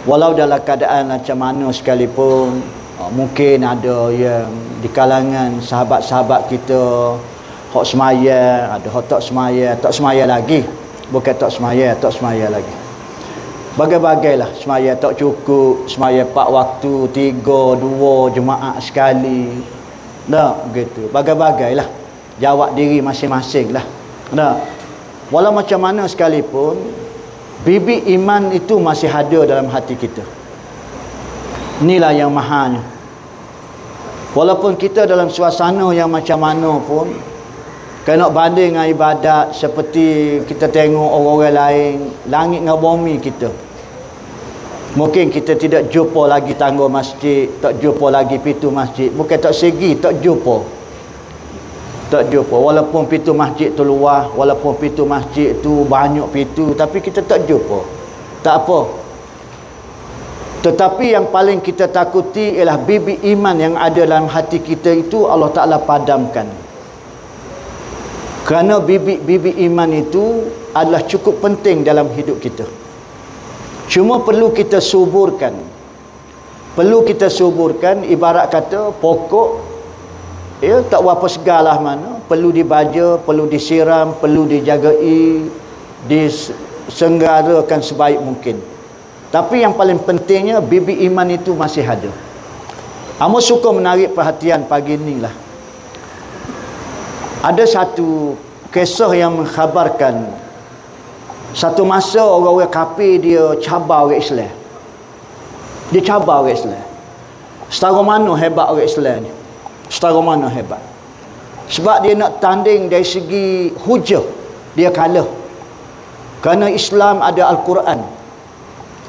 Walau dalam keadaan macam mana sekalipun, mungkin ada yang di kalangan sahabat-sahabat kita hok semaya, ada hok tak semaya lagi. Bukan tak semaya lagi. Bagai-bagailah, semaya tak cukup, semaya 4 waktu, 3, 2 jemaah sekali. Tak begitu. Bagai-bagailah. Jawab diri masing-masing lah. Tak. Walau macam mana sekalipun, bibit iman itu masih ada dalam hati kita. Inilah yang mahanya. Walaupun kita dalam suasana yang macam mana pun, kalau nak banding dengan ibadat seperti kita tengok orang-orang lain, langit dengan bumi kita, mungkin kita tidak jumpa lagi tangga masjid, tak jumpa lagi pintu masjid. Bukan tak segi, tak jumpa. Walaupun pintu masjid tu luas, walaupun pintu masjid tu banyak pintu, tapi kita tak jumpa. Tak apa. Tetapi yang paling kita takuti ialah bibit iman yang ada dalam hati kita itu Allah Ta'ala padamkan. Kerana bibit iman itu adalah cukup penting dalam hidup kita. Cuma perlu kita suburkan. Ibarat kata pokok, ya, tak berapa segalah mana, perlu dibaja, perlu disiram, perlu dijagai, disenggarakan sebaik mungkin. Tapi yang paling pentingnya, bibit iman itu masih ada. Amo suka menarik perhatian pagi ni lah. Ada satu kisah yang mengkhabarkan satu masa orang-orang kafir dia cabar orang Islam. Dia cabar orang Islam. Setara mana hebat orang Islam ni? Setara mana hebat? Sebab dia nak tanding dari segi hujah, dia kalah. Kerana Islam ada Al-Quran.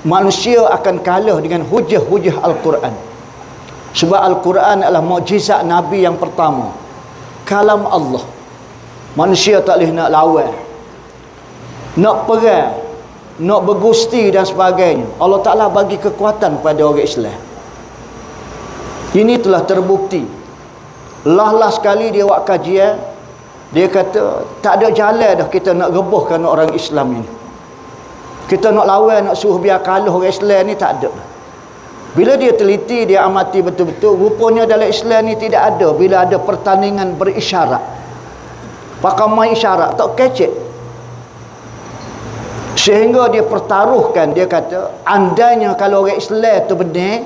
Manusia akan kalah dengan hujah-hujah Al-Quran. Sebab Al-Quran adalah mukjizat Nabi yang pertama. Kalam Allah. Manusia tak boleh nak lawan, nak perang, nak bergusti dan sebagainya. Allah Ta'ala bagi kekuatan pada orang Islam. Ini telah terbukti. Lah sekali dia buat kajian, dia kata tak ada jalan dah kita nak rebahkan orang Islam ini. Kita nak lawan, nak suruh biar kalah orang Islam ni, tak ada. Bila dia teliti, dia amati betul-betul, rupanya dalam Islam ni tidak ada. Bila ada pertandingan berisyarat, pakai main isyarat, tak kecek. Sehingga dia pertaruhkan, dia kata andainya kalau orang Islam tu benar,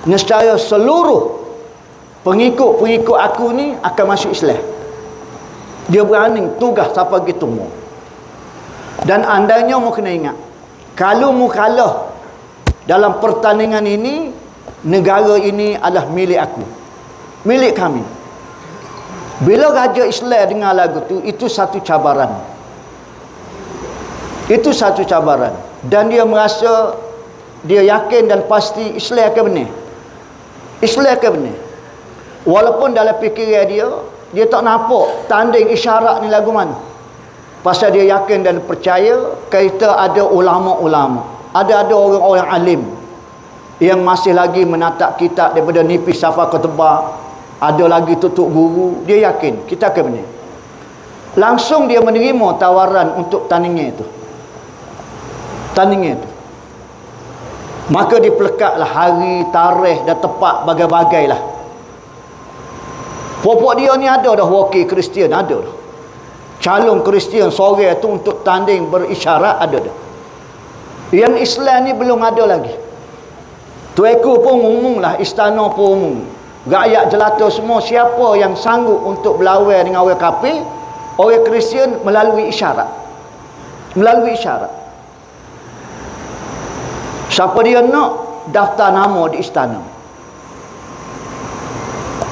nescaya seluruh pengikut-pengikut aku ni akan masuk Islam. Dia berani tugas siapa gitu mu. Dan andainya mu kena ingat, kalau mu kalah dalam pertandingan ini, negara ini adalah milik aku, milik kami. Bila Raja Islam dengar lagu tu, itu satu cabaran. Itu satu cabaran. Dan dia merasa, dia yakin dan pasti Islam akan benar. Islam akan benar. Walaupun dalam fikiran dia tak nampak tanding isyarat ni lagu mana. Pasal dia yakin dan percaya kita ada ulama-ulama, ada orang-orang alim yang masih lagi menatap kitab daripada nipis sampai ke tebal, ada lagi tutup guru. Dia yakin kita akan benar. Langsung dia menerima tawaran untuk tandingnya itu. Maka dipelekatlah hari, tarikh dan tempat bagai-bagai lah. Popok dia ni ada dah wakil Kristian, ada dah. Calon Kristian sore tu untuk tanding berisyarat, ada dah. Yang Islam ni belum ada lagi. Tueku pun umum lah, istana pun umum. Rakyat jelata semua, siapa yang sanggup untuk berlawan dengan orang kafir, orang Kristian, melalui isyarat. Siapa dia nak, daftar nama di istana.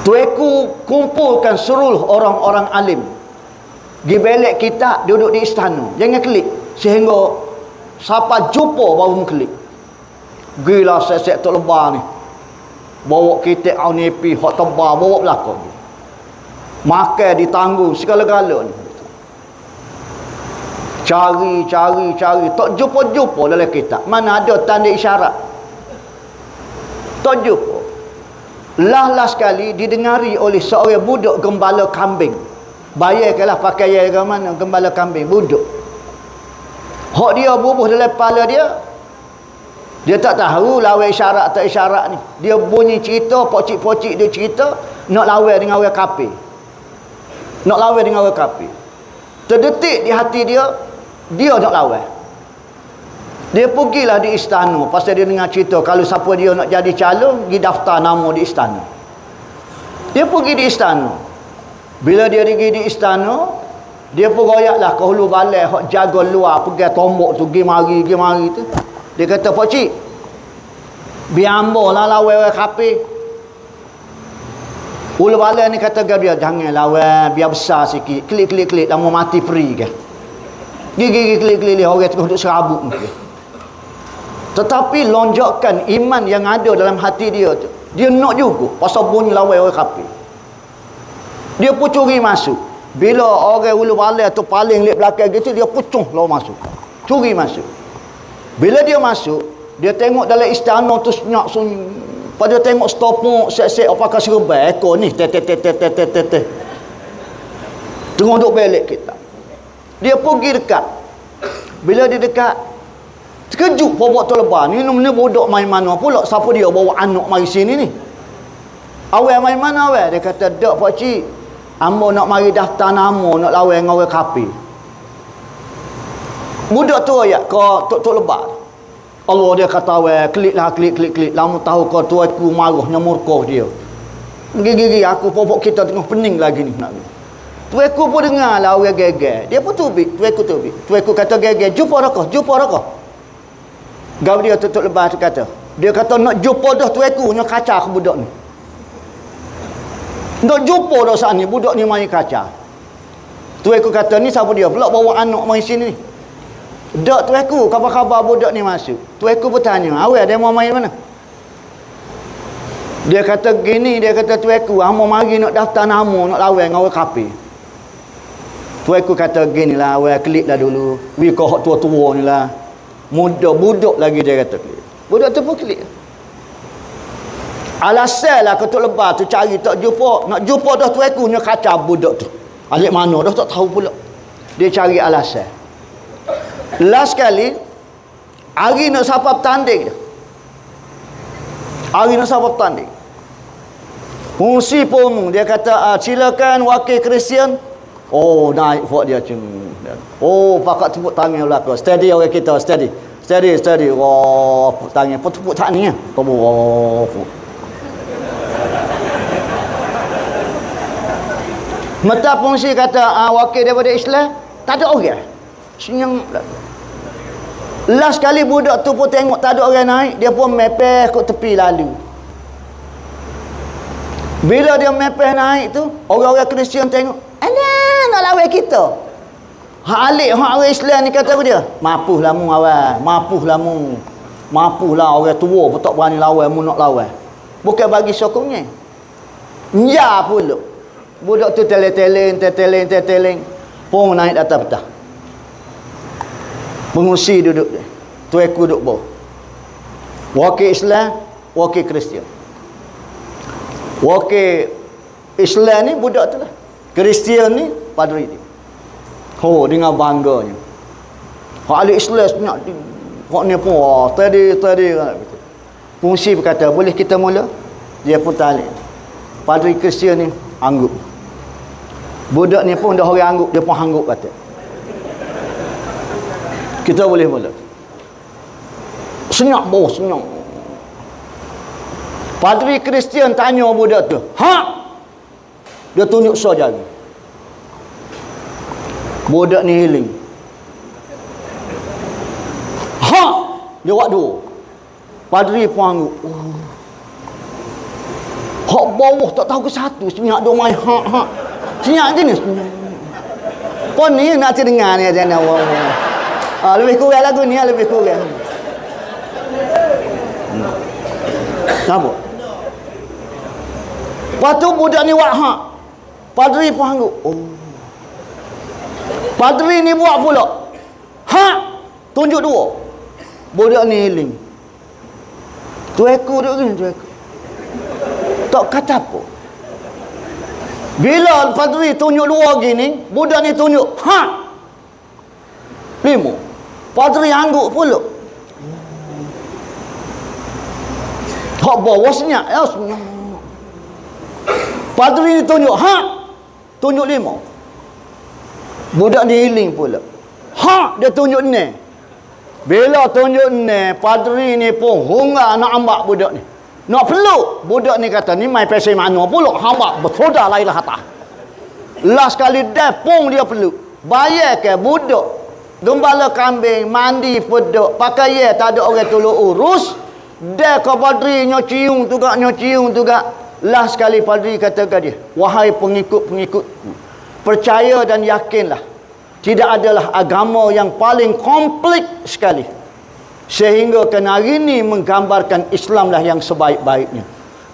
Tueku kumpulkan seluruh orang-orang alim, pergi belek kitab, duduk di istana, jangan klik, sehingga siapa jumpa baru klik. Gila sesek tu lebar ni, bawa kitab awnipi hot tebal, bawa belakang, makan ditanggung segala-gala ni. Cari, tak jumpa dalam kitab. Mana ada tanda isyarat? Tak jumpa. Lah sekali didengari oleh seorang budak gembala kambing. Bayarkanlah pakaian ke mana, gembala kambing, budak. Hak dia bubuh dalam kepala dia, Dia tak tahu lawan isyarat tak isyarat ni. Dia bunyi cerita, pocik-pocik dia cerita, nak lawan dengan orang kafir. Nak lawan dengan orang kafir. Terdetik di hati dia, dia nak lawan. Dia pergilah di istana. Pasal dia dengar cerita, kalau siapa dia nak jadi calon, pergi daftar nama di istana. Dia pergi di istana. Bila dia pergi di istana, dia pun royaklah ke hulu balai, hok jaga luar, pergi tombok tu, pergi mari tu. Dia kata, Pak Cik, biar ambo lah lawan orang kafir. Hulu balai ni kata dia, jangan lawan, biar besar sikit. Klik, lama mati free ke. Gigi klik, orang tengah duduk serabut mungkin. Tetapi lonjakan iman yang ada dalam hati dia tu, dia nak juga pasal bunyi lawan orang kafir. Dia pun curi masuk. Bila orang hulu balai tu paling lep belakang gitu, dia pucuh lawan masuk. Curi masuk. Bila dia masuk, dia tengok dalam istana tu senyap sunyi. Pada tengok stopok set-set apakah serba ekor ni teh. Tengok duk belik kita. Dia pergi dekat. Bila dia dekat, terkejut pobok tu lebar ni bodoh main mana pula, siapa dia bawa anak mari sini ni. Awal main mana awal? Dia kata, "Dak Pak Cik, ambo nak mari daftar nama nak lawan dengan orang kafir." Budak tu ayat kau tok lebar. Allah dia kata awal, klik. Lama tahu kau tu aku marahnya murka dia. Gigi aku popok kita tengah pening lagi ni nak. Tuaku pun dengar lah orang geger. Dia pun tubik. Tuaku kata geger, jumpa raka. Gaul dia tutup lebar tu kata. Dia kata nak jumpa dah tuaku nya kaca ke budak ni. Nak jumpa dah saat ni budak ni main kaca. Tuaku kata ni siapa dia pula bawa anak main sini ni. Dak tuaku, khabar-khabar budak ni masuk. Tuaku bertanya, awal dia mau main mana? Dia kata gini, dia kata tuaku, hamba mari nak daftar nama nak lawan dengan orang kafir. Tuaku kata gini lah, awal klik lah dulu. Wi kau hak tua-tua ni lah. Muda budak lagi dia kata klik. Budak tu pun klik. Alasan lah ketuk lebar tu cari tak jumpa. Nak jumpa dah tuaku nya kaca budak tu. Alik mana dah tak tahu pula. Dia cari alasan. Last kali hari nak siapa bertanding dah. Hari nak siapa bertanding. Fungsi pun dia kata silakan wakil Kristian. Oh naik buat dia macam. Oh pakat tepuk tangan belakang. Steady orang kita, steady. Oh tepuk tangan, tepuk tangan ni. Oh. Mata fungsi kata wakil daripada Islam tak ada orang. Senyum. Last kali budak tu pun tengok tak ada orang naik, dia pun mepeh kat tepi lalu. Bila dia mepeh naik tu, orang-orang Kristian tengok, "Alah, nak lawan kita." Hak alik hak orang Islam ni kata apa dia? "Mapuhlah mu awal, mapuhlah orang tua pun tak berani lawan, mu nak lawan." Bukan bagi sokongnya. Ya pula. Budak tu teleng. Pun naik atas petang. Pengusi duduk dia. Tuaku duduk bawah. Wakil Islam, wakil Kristian. Wakil Islam ni budak tu lah. Kristian ni padri dia. Oh, dengan bangganya. Hak ahli Islam sebenarnya hak ni pun tadi fungsi berkata, "Boleh kita mula?" Dia pun talik. Padri Kristian ni angguk. Budak ni pun dah orang angguk, dia pun angguk kata. Kita boleh mula. Senyap. Padri Kristian tanya budak tu, dia tunjuk saja. Budak ni healing. Dia buat dua. Padri pun angguk. Hak bawah tak tahu ke satu. Senyap dua main. Senyap je ni. Pon ni nak dengar ni aja nak. Lebih kurang lagu ni, lebih kurang. Kenapa? Lepas tu budak ni buat Padri pun angguk. Oh. Padri ni buat pula. Tunjuk dua. Budak ni healing. Tuaku duduk gini, tuaku. Tak kata apa. Bila Padri tunjuk dua gini, budak ni tunjuk 5. Padri angguk pula. Tak bawasnya. Padri ni tunjuk. Tunjuk 5. Budak ni healing pula. Dia tunjuk ni. Bila tunjuk ni, padri ni pun hungar nak ambak budak ni. Nak peluk. Budak ni kata, ni mai pesai mana pula. Hambak bersoda lah ilah atas. Last kali dah pun dia peluk. Bayar ke budak. Gembala kambing, mandi peduk. Pakai tak ada orang tolong urus. Dah ke padri nyociung juga. Last kali padri kata ke dia, wahai pengikut-pengikut, percaya dan yakinlah, tidak adalah agama yang paling komplit sekali sehingga kena hari ini menggambarkan Islamlah yang sebaik-baiknya.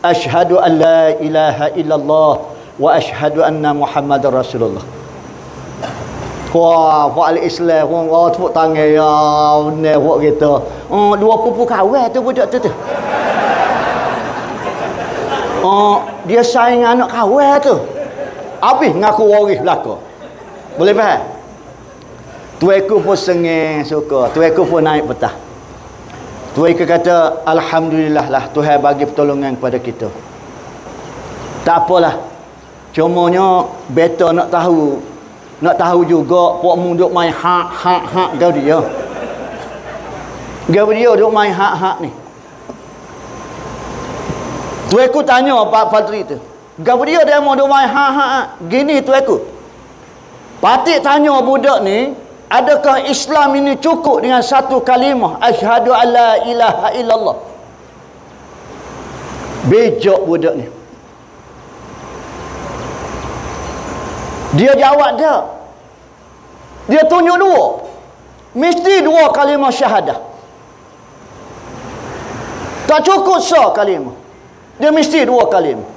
Asyhadu an la ilaha illallah wa asyhadu anna Muhammadar Rasulullah. Wah, buat Islam pun tepuk tangan ya, benar buat kita. Dua pupu kawan tu budak tu. Dia sayang anak kawan tu. Habis ngaku waris belaka. Boleh faham? Tuaiku pun sengih suka. Tuaiku pun naik petah. Tuaiku kata, alhamdulillah lah Tuhan bagi pertolongan kepada kita. Tak apalah. Cumanya better nak tahu juga pok mu duk main hak kau dia. Kau dia duk main hak ni. Tuaiku tanya Pak Padri tu. Kau dia mau duk main hak. Gini tuaiku. Patik tanya budak ni, adakah Islam ini cukup dengan satu kalimah asyhadu alla ilaha illallah? Bejok budak ni. Dia jawab dah. Dia tunjuk 2. Mesti 2 kalimah syahadah. Tak cukup kalimah. Dia mesti 2 kalimah.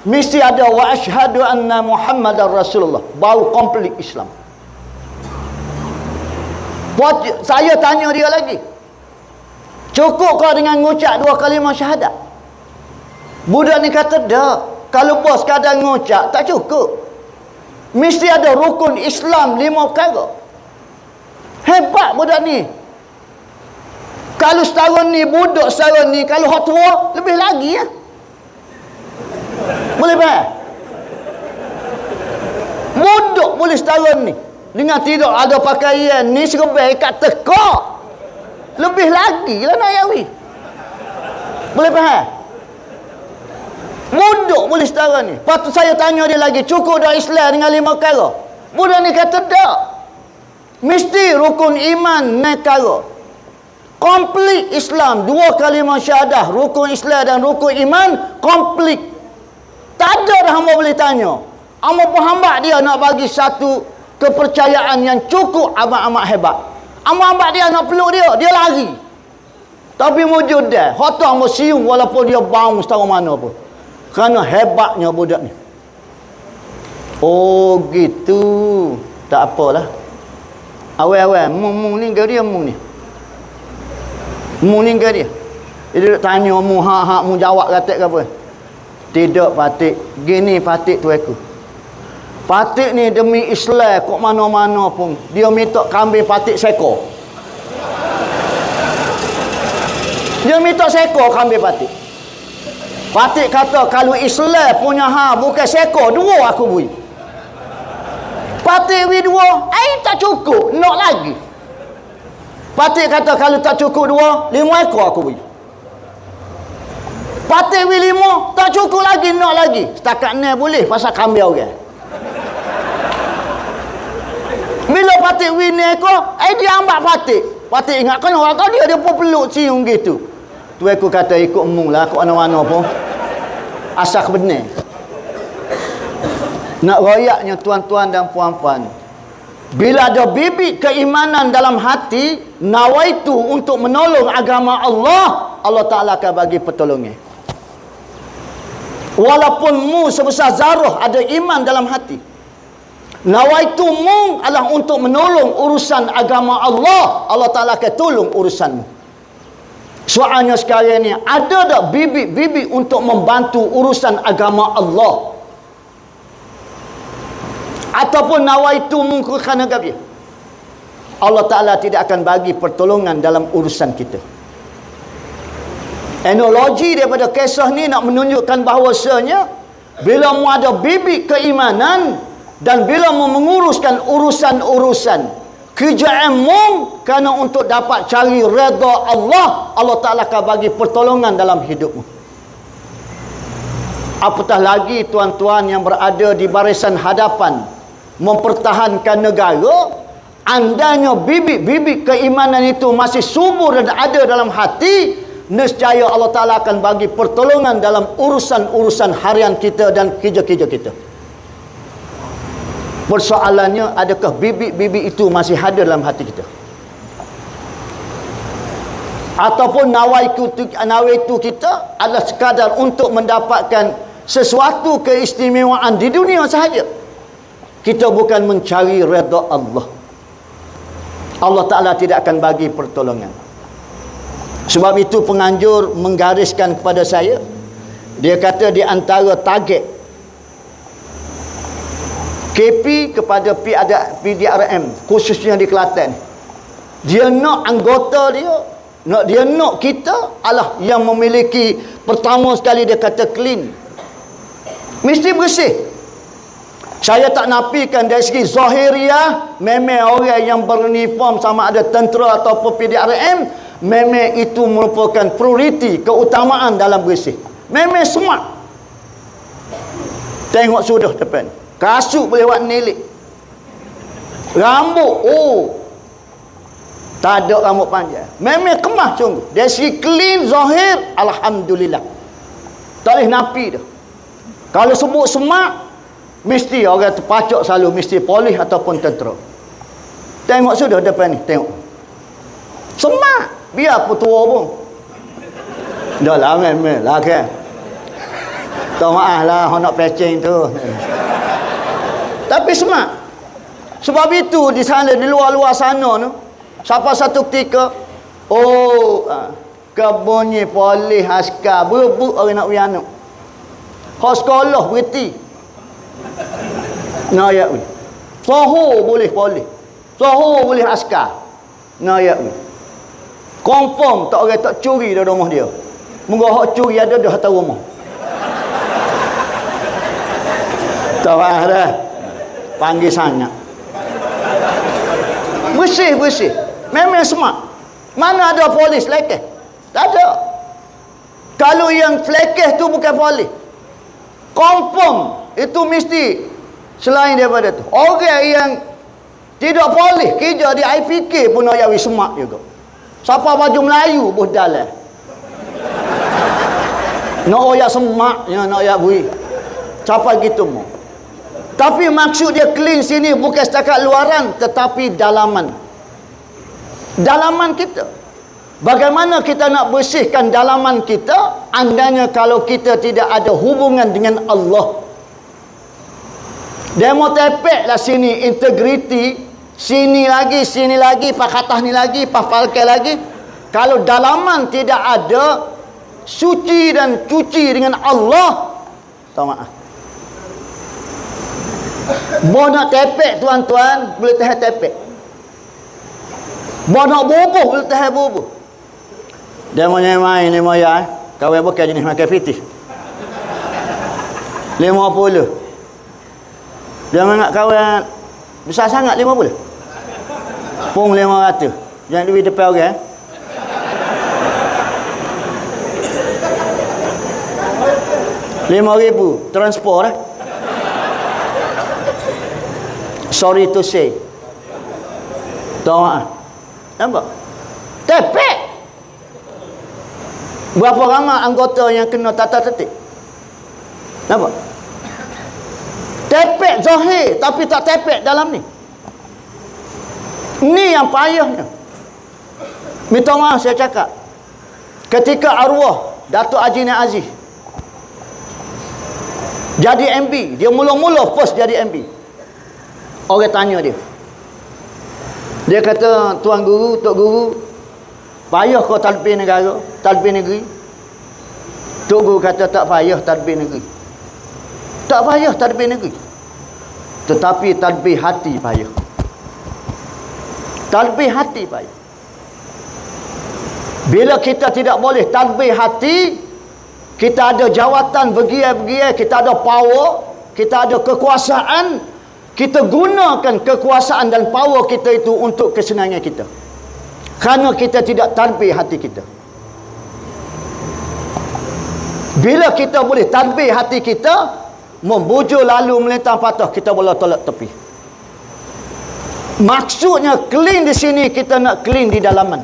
Mesti ada wa asyhadu anna Muhammadar Rasulullah. Baru komplit Islam. Saya tanya dia lagi. Cukup kau dengan ngucap 2 kalimah syahadah? Budak ni kata dah. Kalau bos kadang ngucap tak cukup. Mesti ada rukun Islam 5 perkara. Hebat budak ni. Kalau setahun ni, budak setahun ni, kalau hak tua, lebih lagi ya. Boleh faham? Budak boleh setahun ni. Dengan tidak ada pakaian ni, serbai kat tekak. Lebih lagi lah nak yawi. Boleh faham? Budak boleh setara ni. Lepas tu saya tanya dia lagi, cukup dah Islam dengan 5 perkara? Budak ni kata tak. Mesti rukun iman 6 perkara. Komplit Islam, 2 kalimah syahadah, rukun Islam dan rukun iman, komplit. Tak ada dah hamba boleh tanya. Hamba pun hamba dia nak bagi satu kepercayaan yang cukup amat-amat hebat. Hamba dia nak peluk dia lari. Tapi wujud dia, hotak hamba siung walaupun dia bau setara mana pun. Kerana hebatnya budak ni. Oh gitu. Tak apalah. Awal-awal mu ni kau dia mu ni. Mu ni kau dia. Dia duk tanya mu hak mu jawab kata ke apa. Tidak Patik. Gini Patik tu aku. Patik ni demi Islam kok mana-mana pun dia minta kambing Patik sekor. Dia minta sekor kambing Patik. Patik kata kalau Islam punya bukan sekor, 2 aku beri. Patik beri 2, tak cukup, nak lagi. Patik kata kalau tak cukup 2, 5 ekor aku beri. Patik beri 5, tak cukup lagi, nak lagi. Setakat ni boleh pasal kambing orang. Bila Patik beri ni ekor, dia ambil Patik. Patik ingat kan orang kau dia pun peluk cium gitu. Tu aku kata ikut mu lah, kau mana-mana pun. Asal benar. Nak royaknya tuan-tuan dan puan-puan. Bila ada bibit keimanan dalam hati, nawaitu untuk menolong agama Allah, Allah Ta'ala akan bagi pertolongan. Walaupun mu sebesar zarah ada iman dalam hati. Nawaitu mu adalah untuk menolong urusan agama Allah, Allah Ta'ala akan tolong urusanmu. Soalnya sekarang ni, ada tak bibit-bibit untuk membantu urusan agama Allah? Ataupun nawaitu mungkirkan agama Allah Ta'ala tidak akan bagi pertolongan dalam urusan kita. Analogi daripada kisah ni nak menunjukkan bahawasanya bila mu ada bibit keimanan dan bila mu menguruskan urusan-urusan kerjaanmu kerana untuk dapat cari redha Allah, Allah Ta'ala akan bagi pertolongan dalam hidupmu. Apatah lagi tuan-tuan yang berada di barisan hadapan mempertahankan negara, andainya bibit-bibit keimanan itu masih subur dan ada dalam hati, nescaya Allah Ta'ala akan bagi pertolongan dalam urusan-urusan harian kita dan kerja-kerja kita. Persoalannya, adakah bibit-bibit itu masih ada dalam hati kita? Ataupun nawaitu kita adalah sekadar untuk mendapatkan sesuatu keistimewaan di dunia sahaja. Kita bukan mencari redha Allah. Allah Ta'ala tidak akan bagi pertolongan. Sebab itu penganjur menggariskan kepada saya, dia kata di antara target KP kepada PDRM khususnya di Kelantan, dia nak anggota dia nak kita adalah yang memiliki, pertama sekali dia kata clean, mesti bersih. Saya tak nafikan dari segi zahiriah, memang orang yang beruniform sama ada tentera ataupun PDRM, memang itu merupakan prioriti, keutamaan dalam bersih. Memang smart. Tengok sudah depan, kasut boleh buat nelik, rambut tak ada rambut panjang, memang kemas sungguh. Dari segi clean zahir, alhamdulillah, tak boleh nafi dah. Kalau sebut smart, mesti orang terpacok selalu mesti polis ataupun tentera. Tengok sudah depan ni, tengok smart, biar pun tua pun dah lah memang lah kan. Tak maaf lah orang nak patching tu, tapi smart. Sebab itu di sana, di luar-luar sana tu, siapa satu ketika kebunyi polis askar berebut orang nak pergi anak hak sekolah berhenti nak ayat ni soho boleh polis, soho boleh askar nak ayat ni confirm tak orang tak curi dari rumah dia. Moga hak curi ada dah atas rumah. Tak faham dah, panggil sangat bersih-bersih. Memang smart. Mana ada polis lekeh? Tak ada. Kalau yang lekeh tu bukan polis, confirm itu mesti selain daripada tu. Orang yang tidak polis kerja di IPK pun nak jadi smart juga. Siapa baju Melayu pun dalam nak oyak semak, nak oyak bui. Siapa gitu mau. Tapi maksud dia clean sini bukan setakat luaran, tetapi dalaman. Dalaman kita. Bagaimana kita nak bersihkan dalaman kita? Andainya kalau kita tidak ada hubungan dengan Allah. Dia mau tepek lah sini integriti, sini lagi, pakatah ni lagi, pafalkai lagi. Kalau dalaman tidak ada suci dan cuci dengan Allah, tak maaf. Mau nak tepek tuan-tuan, boleh tahan tepek. Mau nak bubuh, boleh tahan bubuh. Dia mau nyemai ni moya, kawai bukan jenis makan fitih 50. Dia nak kawan besar sangat 50. Pung 500. Jangan duit depan orang. RM5,000 transport sorry to say. Tak maaf. Nampak? Tepek. Berapa ramai anggota yang kena tata tertib? Nampak? Tepek zahir tapi tak tepek dalam ni. Ni yang payahnya. Minta maaf saya cakap. Ketika arwah Datuk Haji Nik Aziz jadi MB, dia mula-mula first jadi MB. Orang tanya dia. Dia kata, Tuan Guru, Tok Guru, payah kau tadbir negara, tadbir negeri? Tok Guru kata, tak payah tadbir negeri. Tak payah tadbir negeri. Tetapi tadbir hati payah. Tadbir hati payah. Bila kita tidak boleh tadbir hati, kita ada jawatan bergiai-bergiai, kita ada power, kita ada kekuasaan, kita gunakan kekuasaan dan power kita itu untuk kesenangan kita, kerana kita tidak tadbir hati kita. Bila kita boleh tadbir hati kita, membujur lalu melintang patah, kita boleh tolak tepi. Maksudnya clean di sini, kita nak clean di dalaman,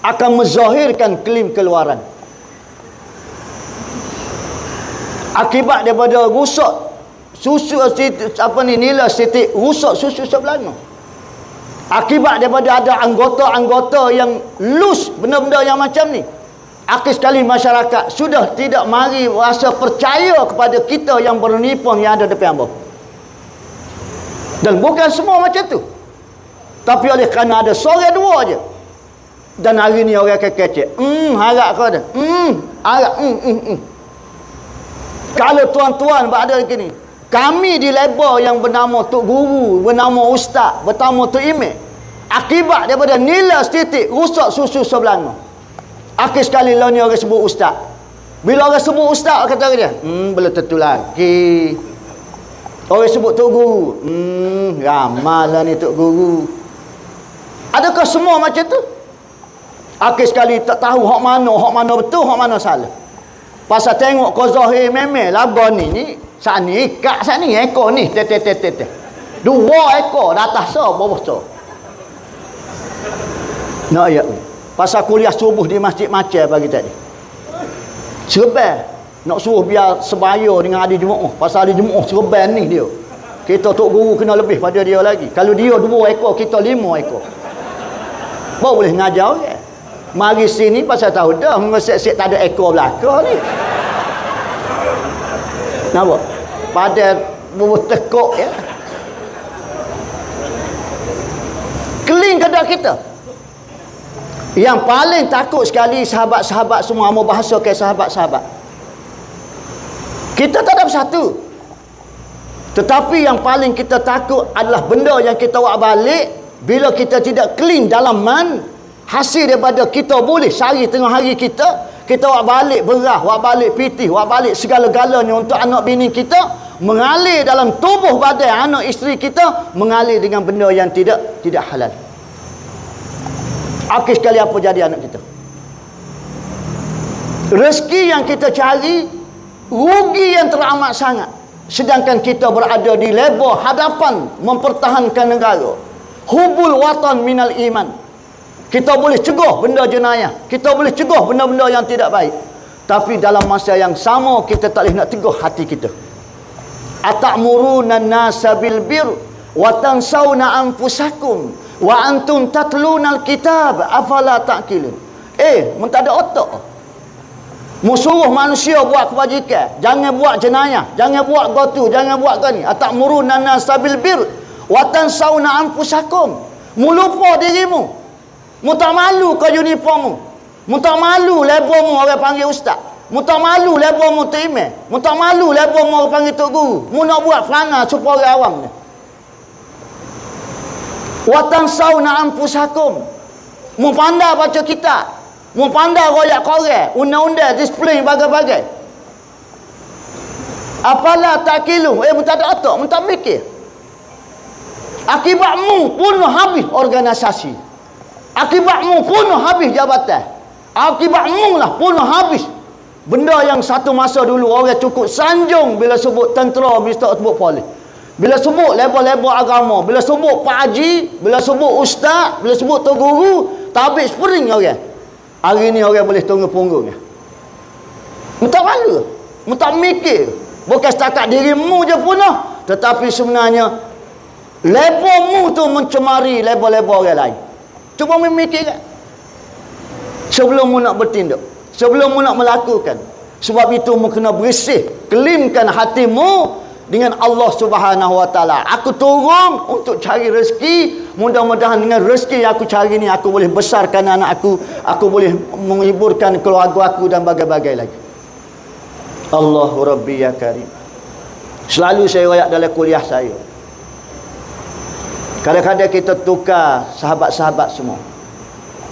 akan menzahirkan clean keluaran. Akibat daripada rusak susu nilai estetik, rusak susu sebelah mana. Akibat daripada ada anggota-anggota yang loose, benda-benda yang macam ni, akhir sekali masyarakat sudah tidak mari rasa percaya kepada kita yang berniaga yang ada depan bawah. Dan bukan semua macam tu, tapi oleh kerana ada seorang dua je. Dan hari ni orang kecek, harap kau ada, harap, Kalau tuan-tuan berada di sini, kami di label yang bernama Tok Guru, bernama Ustaz, bernama Tok Imam, akibat daripada nilai estetik rusak susu sebelah. Akhir sekali lah ni orang sebut Ustaz. Bila orang sebut Ustaz, kata dia, belum tentu lagi. Orang sebut Tok Guru, ramal lah ni Tok Guru. Adakah semua macam tu? Akhir sekali tak tahu hak mana betul, hak mana salah. Pasal tengok kau zahir memang lagu ni sana ikat sana ekor ni dua ekor atas bawah nak ayat ni. Pasal kuliah subuh di masjid macam pagi tadi, serban nak suruh biar sebaya dengan hari Jumaat. Pasal hari Jumaat serban ni dia, kita Tok Guru kena lebih pada dia lagi. Kalau dia 2 ekor, kita 5 ekor, baru boleh ngajar orang. Mari sini pasal tahu dah mengesek-sek tak ada ekor belakang ni. Nampak? Pada bertekuk ya. Keling kedah kita. Yang paling takut sekali sahabat-sahabat semua, mau bahasa ke sahabat-sahabat. Kita tak ada bersatu. Tetapi yang paling kita takut adalah benda yang kita buat balik bila kita tidak clean dalam man. Hasil daripada kita boleh sehari tengah hari kita buat balik berah, buat balik pitih, buat balik segala-galanya untuk anak bini kita, mengalir dalam tubuh badan anak isteri kita, mengalir dengan benda yang tidak halal. Akhir sekali apa jadi anak kita? Rezeki yang kita cari, rugi yang teramat sangat. Sedangkan kita berada di level hadapan mempertahankan negara. Hubul watan minal iman. Kita boleh cegah benda jenayah, kita boleh cegah benda-benda yang tidak baik, tapi dalam masa yang sama kita tak boleh nak teguh hati kita. Atamuruna an-nasa bil bir wa tansawna anfusakum wa antum tatluna al-kitab afala ta'qilun. Mun tak ada otak. Musuh manusia buat kebajikan, jangan buat jenayah, jangan buat gotu, jangan buat gani. Atamuruna an-nasa bil bir wa tansawna anfusakum. Mulupa dirimu. Mu tak malu ke uniformmu? Mu tak malu labelmu orang panggil ustaz? Mu tak malu labelmu Tok Imam? Mu tak malu labelmu orang panggil Tok Guru? Mu nak buat fana supaya orang awam ni. Wa tansawna anfusakum. Mu pandai baca kitab. Mu pandai royak Quran, undang-undang, disiplin bagai-bagai. Apalah takilu? Mu tak ada otak, mu tak mikir. Akibatmu pun habis organisasi. Akibatmu pun habis jabatan. Akibatmu lah pun habis. Benda yang satu masa dulu orang cukup sanjung bila sebut tentera, bila sebut polis, bila sebut label-label agama, bila sebut Pak Haji, bila sebut Ustaz, bila sebut Tok Guru, tabik spring orang. Hari ni orang boleh tunggu punggungnya. Minta malu, minta mikir. Bukan setakat dirimu je punah, tetapi sebenarnya labelmu tu mencemari label-label orang lain. Cuba memikir kan, sebelum mu nak bertindak, sebelum mu nak melakukan. Sebab itu mu kena bersih, cleankan hatimu dengan Allah Subhanahu Wa Taala. Aku turun untuk cari rezeki. Mudah-mudahan dengan rezeki yang aku cari ni, aku boleh besarkan anak aku boleh menghiburkan keluarga aku dan bagai-bagai lagi. Allahu Rabbi ya Karim. Selalu saya royak dalam kuliah saya, kadang-kadang kita tukar sahabat-sahabat semua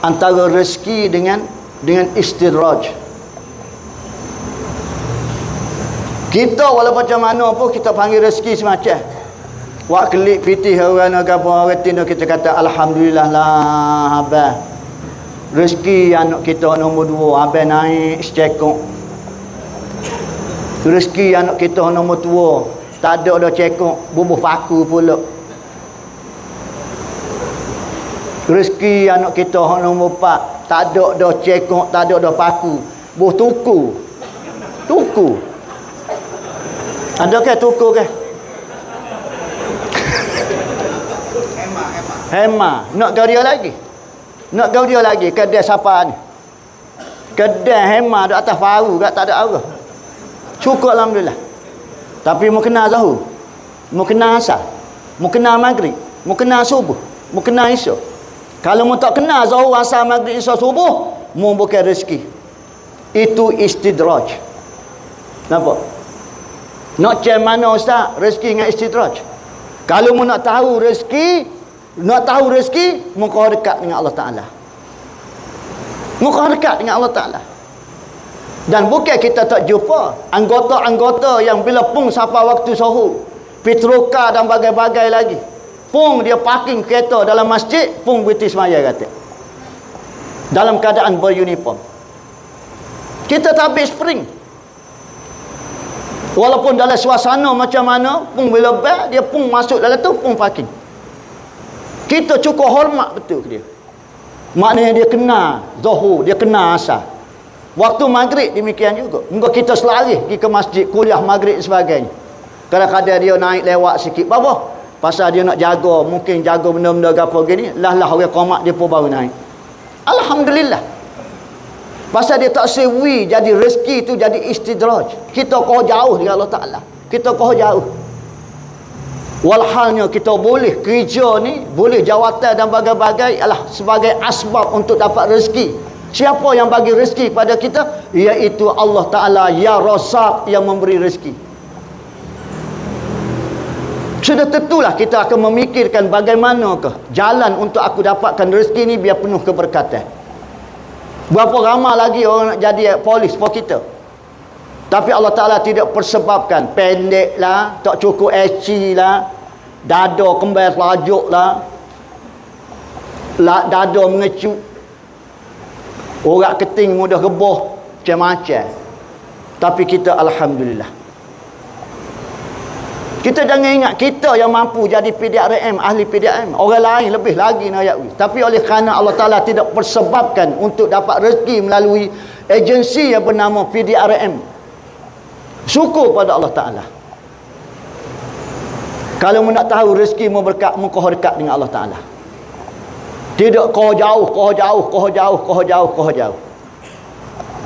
antara rezeki dengan dengan istidraj. Kita walaupun macam mana pun kita panggil rezeki semacam. Wak kelik fitih orang apa orang tino kita kata alhamdulillah lah abang. Rezeki anak kita nombor 2 abang naik secekok. Rezeki anak kita nombor 2 tak ada dah cekok bubuh paku pula. Rezeki anak kita nombor 4 tak ada dah cekok, tak ada dah paku, buh tuku. Tuku. Ada ke tuku ke? Hema. Nak kau dia lagi. Nak kau dia lagi. Kedai siapa ni? Kedai hema di atas paru kat tak ada arah. Cukup alhamdulillah. Tapi mau kena Zuhur, mau kena Asar, mau kena Maghrib, mau kena Subuh, mau kena Isya. Kalau mau tak kena Zuhur, Asar, Maghrib, Isya, Subuh, mau bukan rezeki. Itu istidraj. Nampak? Nak cek mana ustaz rezeki dengan istidraj? Kalau mau nak tahu rezeki, mu kau dekat dengan Allah Ta'ala. Mu kau dekat dengan Allah Ta'ala. Dan bukan kita tak jumpa anggota-anggota yang bila pung sampai waktu Zuhur, Petroka dan bagai-bagai lagi, pung dia parking kereta dalam masjid, pung berhenti semaya kata. Dalam keadaan beruniform. Kita tak habis spring. Walaupun dalam suasana macam mana, pung bila bel, dia pung masuk dalam tu, pung parking. Kita cukup hormat betul ke dia. Maknanya dia kena Zuhur, dia kena Asar. Waktu maghrib demikian juga. Mungkin kita selari pergi ke masjid, kuliah maghrib dan sebagainya. Kadang-kadang dia naik lewat sikit. Apa? Pasal dia nak jaga, mungkin jaga benda-benda apa gini. Lah orang qomat dia pun baru naik. Alhamdulillah. Pasal dia tak sewi jadi rezeki tu jadi istidraj. Kita kau jauh dengan Allah Ta'ala. Kita kau jauh. Walhalnya kita boleh kerja ni, boleh jawatan dan bagai-bagai adalah sebagai asbab untuk dapat rezeki. Siapa yang bagi rezeki kepada kita? Iaitu Allah Ta'ala, Ya Razzaq, yang memberi rezeki. Sudah tentulah kita akan memikirkan bagaimanakah jalan untuk aku dapatkan rezeki ni biar penuh keberkatan. Berapa ramai lagi orang nak jadi polis for kita. Tapi Allah Ta'ala tidak persebabkan. Pendek lah, tak cukup HC lah, dada kembal lajuk lah, dada mengecut, orang keting mudah rebah, macam-macam. Tapi kita alhamdulillah. Kita jangan ingat kita yang mampu jadi PDRM, ahli PDRM. Orang lain lebih lagi nak. Tapi oleh kerana Allah Ta'ala tidak persebabkan untuk dapat rezeki melalui agensi yang bernama PDRM. Syukur pada Allah Ta'ala. Kalau nak tahu rezeki mau berkat, kau dekat dengan Allah Ta'ala. Tidak kau jauh.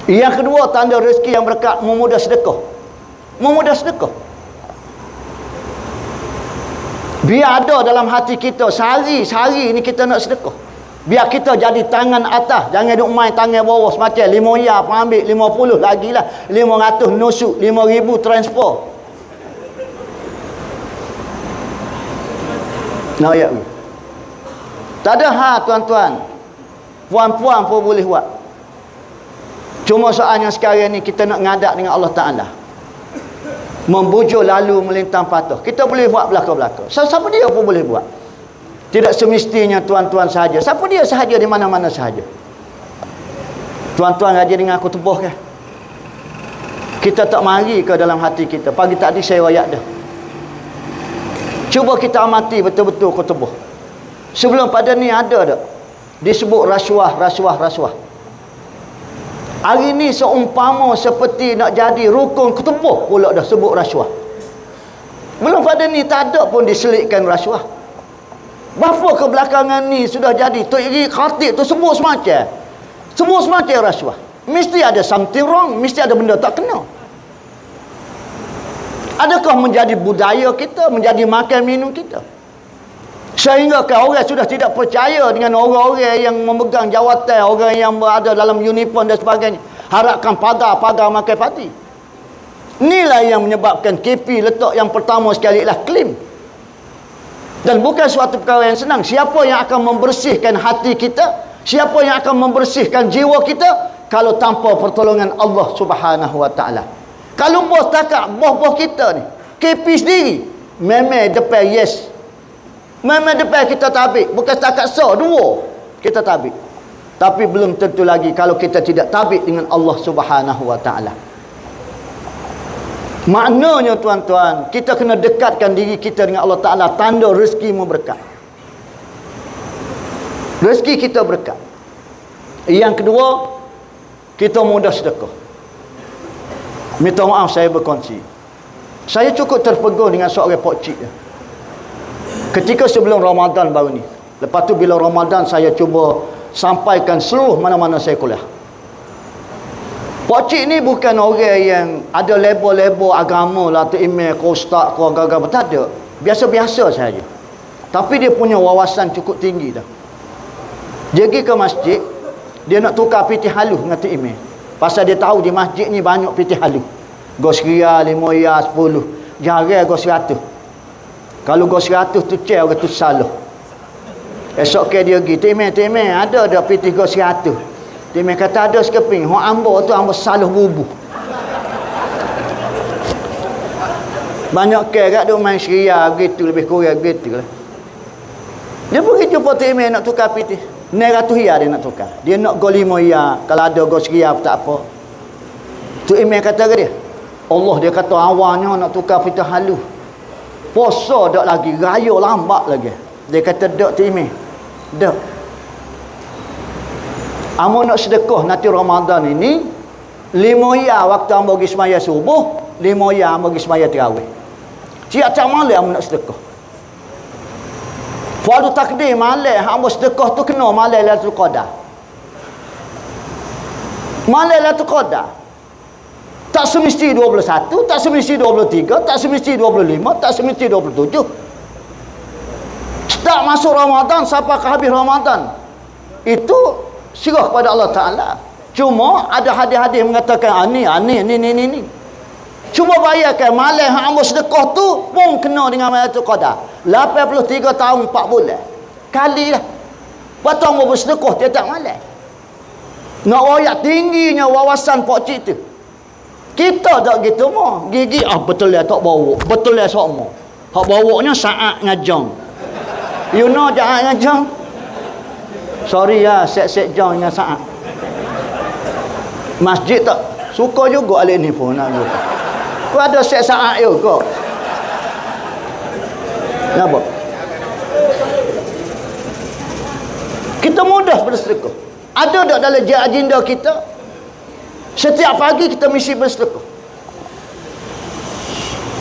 Yang kedua, tanda rezeki yang berkat, memudah sedekah. Memudah sedekah. Biar ada dalam hati kita, sehari ni kita nak sedekah. Biar kita jadi tangan atas, jangan duk main tangan bawah semacam 5 ya apa ambil 50 lagi lah, 500 nusuk, 5,000 transfer. Nah ya. Tak ada tuan-tuan. Puan-puan pun boleh buat. Cuma soalnya sekarang ni kita nak ngadap dengan Allah Ta'ala. Membujur lalu melintang patah. Kita boleh buat belaka-belaka. Siapa dia pun boleh buat. Tidak semestinya tuan-tuan sahaja. Siapa dia sahaja di mana-mana sahaja. Tuan-tuan ngaji dengan aku tebuh ke? Kita tak mari ke dalam hati kita. Pagi tadi saya wayak dah. Cuba kita amati betul-betul aku tebuh. Sebelum pada ni ada tak? Disebut rasuah. Hari ni seumpama seperti nak jadi rukun ketepuh pula dah sebut rasuah. Belum pada ni tak ada pun diselitkan rasuah. Berapa kebelakangan ni sudah jadi Tok Iri Khatib tu sebut semacam. Sebut semacam rasuah. Mesti ada something wrong, mesti ada benda tak kena. Adakah menjadi budaya kita, menjadi makan minum kita? Sehingga orang sudah tidak percaya dengan orang-orang yang memegang jawatan, orang yang berada dalam uniform dan sebagainya. Harapkan pagar makan parti. Inilah yang menyebabkan KP letak yang pertama sekali ialah klaim. Dan bukan suatu perkara yang senang. Siapa yang akan membersihkan hati kita? Siapa yang akan membersihkan jiwa kita? kalau tanpa pertolongan Allah Subhanahu Wa Taala. Kalau bos takak bos kita ni KP sendiri memang depan yes, memang depan kita tabik, bukan setakat dua kita tabik. Tapi belum tentu lagi kalau kita tidak tabik dengan Allah Subhanahu Wa Taala. Maknanya tuan-tuan, kita kena dekatkan diri kita dengan Allah Ta'ala, tanda rezeki berkat. Rezeki kita berkat. Yang kedua, kita mudah sedekah. Minta maaf saya berkongsi. Saya cukup terpegun dengan seorang pokcik. Ketika sebelum Ramadan baru ni. Lepas tu bila Ramadan saya cuba sampaikan seluruh mana-mana saya kuliah. Pokcik ni bukan orang yang ada label-label agama lah, tu email ke ustaz ke agama, tak ada. Biasa-biasa saja. Tapi dia punya wawasan cukup tinggi dah. Dia pergi ke masjid, dia nak tukar piti halus dengan tu email. Pasal dia tahu di masjid ni banyak piti halus. Gos ria, 5 ria, 10. Jarang gos 100. Kalau gos 100 tu cek orang tu salah. Esok ke dia pergi, temeh, ada piti gos 100. Dia kata ada sekeping. Hak ambo tu ambo salah bubuh. Banyak ke kat duk main syria begitu, lebih kurang begitu lah. Dia pergi jumpa timeh nak tukar piti. 900 ya dia nak tukar. Dia nak go 5 ya. Kalau ada go syria tak apa. Tu imam kata ke dia, Allah dia kata awalnya nak tukar piti halus. Puasa dak lagi, raya lambat lagi. Dia kata dak tu imam. Dak. Amo nak sedekah nanti Ramadan ini 5 ya waktu ambo pergi semaya subuh, 5 ya ambo pergi semaya tarawih. Tiap-tiap malam amo nak sedekah. Fardu takdir malam ambo sedekah tu kena malam Lailatul Qadar. Malam Lailatul Qadar. Tak semesti 21, tak semesti 23, tak semesti 25, tak semesti 27. Start masuk Ramadan sampai ke habis Ramadan. Itu syirah kepada Allah Ta'ala. Cuma ada hadis-hadis mengatakan ni. Cuma bayarkan malam hang ambo sedekah tu pun kena dengan Lailatul Qadar. 83 tahun 4 bulan. Kali lah. Waktu ambo bersedekah tiap-tiap malam. Nak royak tingginya wawasan pokcik tu. Kita tak gitu mah. Gigi betul lah tak bawa. Betul lah sokmo. Hak bawanya saat ngajang. You know jangan ngajang. Sorry ya, set-set jam dengan saat. Masjid tak suka juga alik ni pun nak juga. Kau ada set saat juga. Kenapa? Kita mudah bersedekah. Ada tak dalam agenda kita? Setiap pagi kita mesti bersedekah.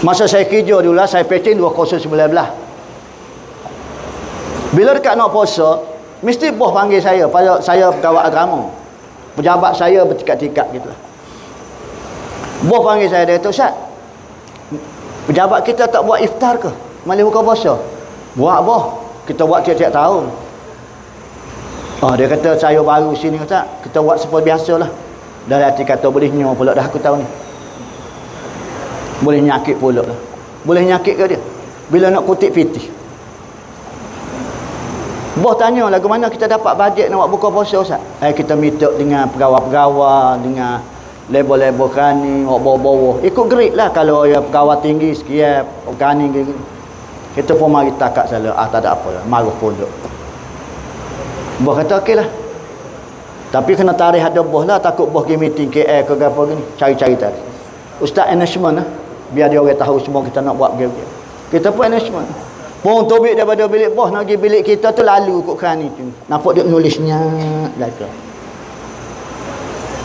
Masa saya kerja dulu lah, saya pecing 2019. Bila dekat nak puasa, mesti bos panggil saya, pada saya pegawai agama. Pejabat saya bertingkat-tingkat gitulah. Bos panggil saya, dia kata, Ustaz, pejabat kita tak buat iftar ke? Malam buka puasa? Buat bos. Kita buat tiap-tiap tahun. Dia kata, saya baru sini, Ustaz. Kita buat seperti biasalah. Dalam hati kata, boleh nyawa pula dah aku tahu ni. Boleh nyakit pula lah. Boleh nyakit ke dia? Bila nak kutip fitih. Bos tanya lagu mana kita dapat bajet nak buat buka puasa Ustaz? Kita minta dengan pegawai-pegawai, dengan label-label kani, bawa-bawa. Ikut gerik lah kalau ya pegawai tinggi sekian, kani gitu. Kita pun mari takak salah. Tak ada apa lah. Marah pondok. Bos kata okey lah. Tapi kena tarikh ada bos lah. Takut bos pergi meeting KL ke apa gini. Cari-cari tarikh. Ustaz announcement lah. Biar dia orang tahu semua kita nak buat game. Kita pun announcement. Pun tobik daripada bilik bos nak pergi bilik kita tu lalu kot kerani tu. Nampak dia nulisnya like.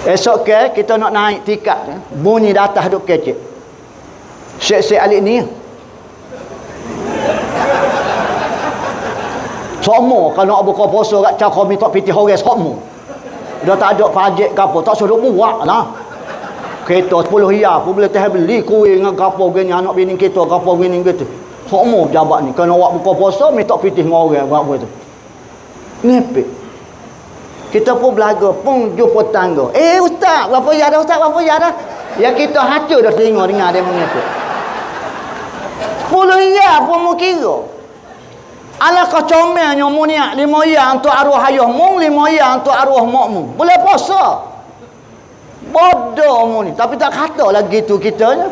Esok ke kita nak naik tikat bunyi di atas duk kecek. Syekh-syekh alik ni. Semua kalau nak buka puasa kat cakap minta piti hores semua. Dah tak ada pajak ke apa, tak suruh buat lah. Kereta 10 riyal pun boleh teh beli kuih dengan gapo gini anak bini kita gapo gini gitu. Semua pejabat ni kalau awak buka puasa minta fitih dengan orang buat apa tu. Ngepek. Kita pun belaga pun jumpa tangga. Ustaz, berapa ya dah ustaz? Berapa ya dah? Ya kita hancur dah tengok dengar dia mengepek. 10 ya pun mu kira. Alakah comelnya mu niat 5 ya untuk arwah ayah mu, 5 ya untuk arwah mak mu. Boleh puasa. Bodoh mu ni. Tapi tak kata lagi tu kitanya.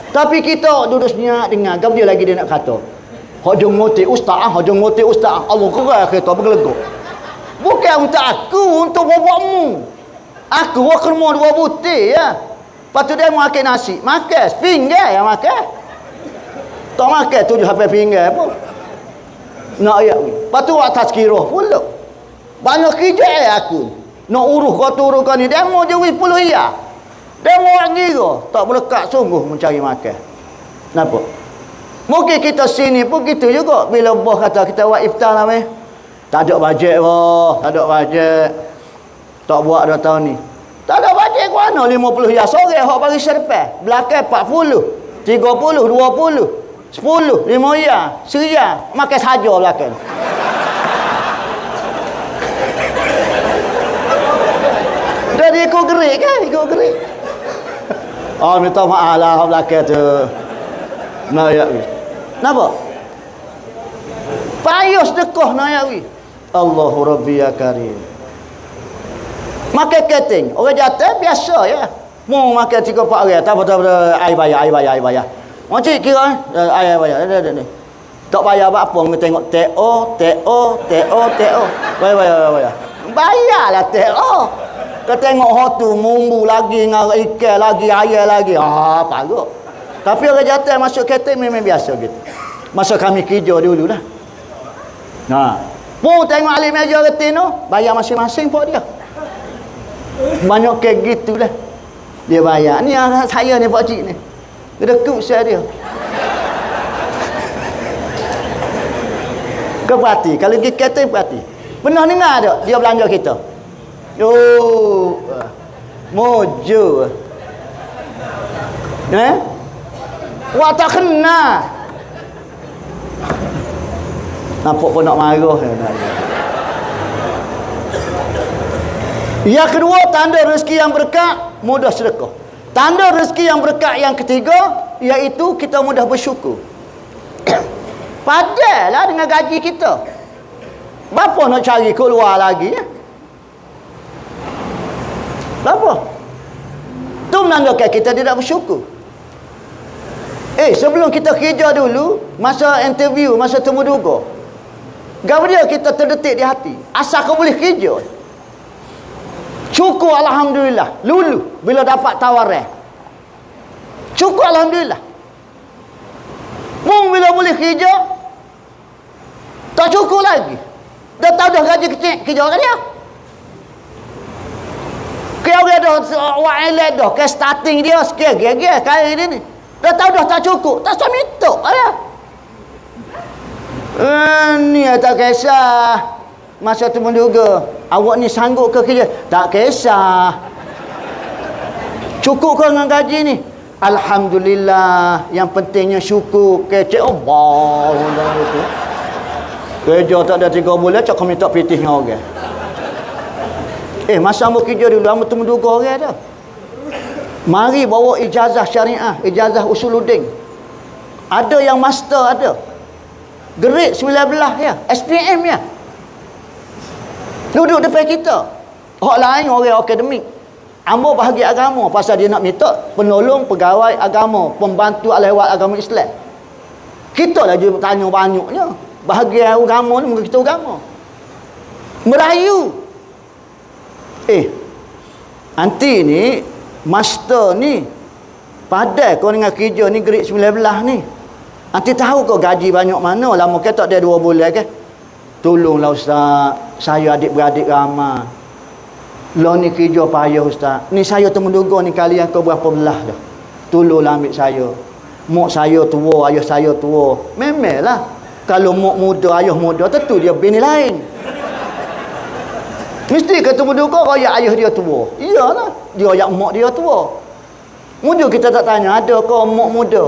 Tapi kita duduk senyap dengar. Apa dia lagi dia nak kata? Hojong ngoti ustaz, hojong ngoti ustaz. Allah kerai kita bergelegok. Bukan untuk aku, untuk bapakmu. Aku kerma dua butir ya. Lepas tu dia makan nasi. Makan, sepinggan yang makan. Tak makan 7 sampai pinggan pun. Nak ayat ni. Lepas tu buat tazkirah pula. Banyak kerja aku. Nak urus kau turun kau ni. Dia mau je 10 ya. Dia mau orang kira. Tak melekat sungguh mencari makan. Kenapa? Mungkin kita sini pun gitu juga. Bila bos kata kita buat iftar lah meh. Tak ada bajet bos. Tak ada bajet. Tak buat 2 tahun ni. Tak ada bajet ke mana 50 ya. Sore hak bagi serpeh. Belakang 40. 30. 20. 10, 5 ya, seria, makan saja belakang. Jadi ikut gerik kan, ikut gerik. Oh, minta maaf lah belakang tu. Nak ya wi. Napa? Payah sedekah nak ya wi. Allahu Rabbi ya Karim. Makan keting, orang jatuh biasa ya. Mau makan 3-4 orang, tak apa-apa, air bayar. Macam kira ayah bayar. Tak bayar apa kita tengok TO. Bayar. Bayarlah TO. Kita tengok hotu mumbu lagi dengan ikan lagi, ayah lagi. Parut. Tapi orang jatuh masuk kereta memang biasa gitu. Masa kami kerja dulu lah. Pun tengok ahli meja retin tu, bayar masing-masing pun dia. Banyak kayak gitulah. Dia bayar. Ni saya ni pak cik ni. Dekuk saya dia. Kau perhati. Kalau pergi kereta perhati. Pernah dengar tak dia belanja kita? Oh, mojo. Wah tak kena. Nampak pun nak marah. Yang kedua, tanda rezeki yang berkat, mudah sedekah. Tanda rezeki yang berkat yang ketiga, iaitu kita mudah bersyukur. Padalah dengan gaji kita. Berapa nak cari keluar lagi? Berapa? Itu menandakan kita tidak bersyukur. Sebelum kita kerja dulu, masa interview, masa temu duga, gapada kita terdetik di hati. Asal kau boleh kerja. Syukur alhamdulillah. Lulu bila dapat tawaran. Syukur alhamdulillah. Pun bila boleh kerja, tak cukup lagi. Dah tahu dah gaji kecil, kerja kan dia. Kau dah wa'ilad dah, ke starting dia sikit gaya kali ini ni. Dah tahu dah tak cukup, tak sampai itu ada. Ni tak kisah. Masa tu menduga, awak ni sanggup ke kerja? Tak kisah. Cukup ke dengan gaji ni? Alhamdulillah. Yang pentingnya syukur. Kecek Allah. Kerja tak ada 3 bulan, cak kami tak pitih dengan orang. Masa ambil kerja dulu, ambil tu menduga orang dah. Mari bawa ijazah syariah, ijazah usuluddin. Ada yang master ada. Grade 19 ya, SPM ya. Duduk depan kita. Orang lain orang akademik. Ambo bahagian agama pasal dia nak minta penolong pegawai agama, pembantu lewat agama Islam. Kita lagi tanya banyaknya. Bahagian agama ni mungkin kita agama. Merayu. Nanti ni master ni padai kau dengan kerja ni grade 19 ni. Nanti tahu kau gaji banyak mana. Lama ke tak ada 2 bulan ke? Tolonglah ustaz, saya adik-beradik ramai. Lah ni kerja payah ustaz. Ni saya temenduga ni kalian kau berapa belah dah. Tolonglah ambil saya. Mak saya tua, ayah saya tua. Memanglah. Kalau mak muda, ayah muda, tentu dia bini lain. Mesti ketemu duga royak ayah dia tua. Iyalah, dia royak mak dia tua. Muda kita tak tanya, ada ke mak muda?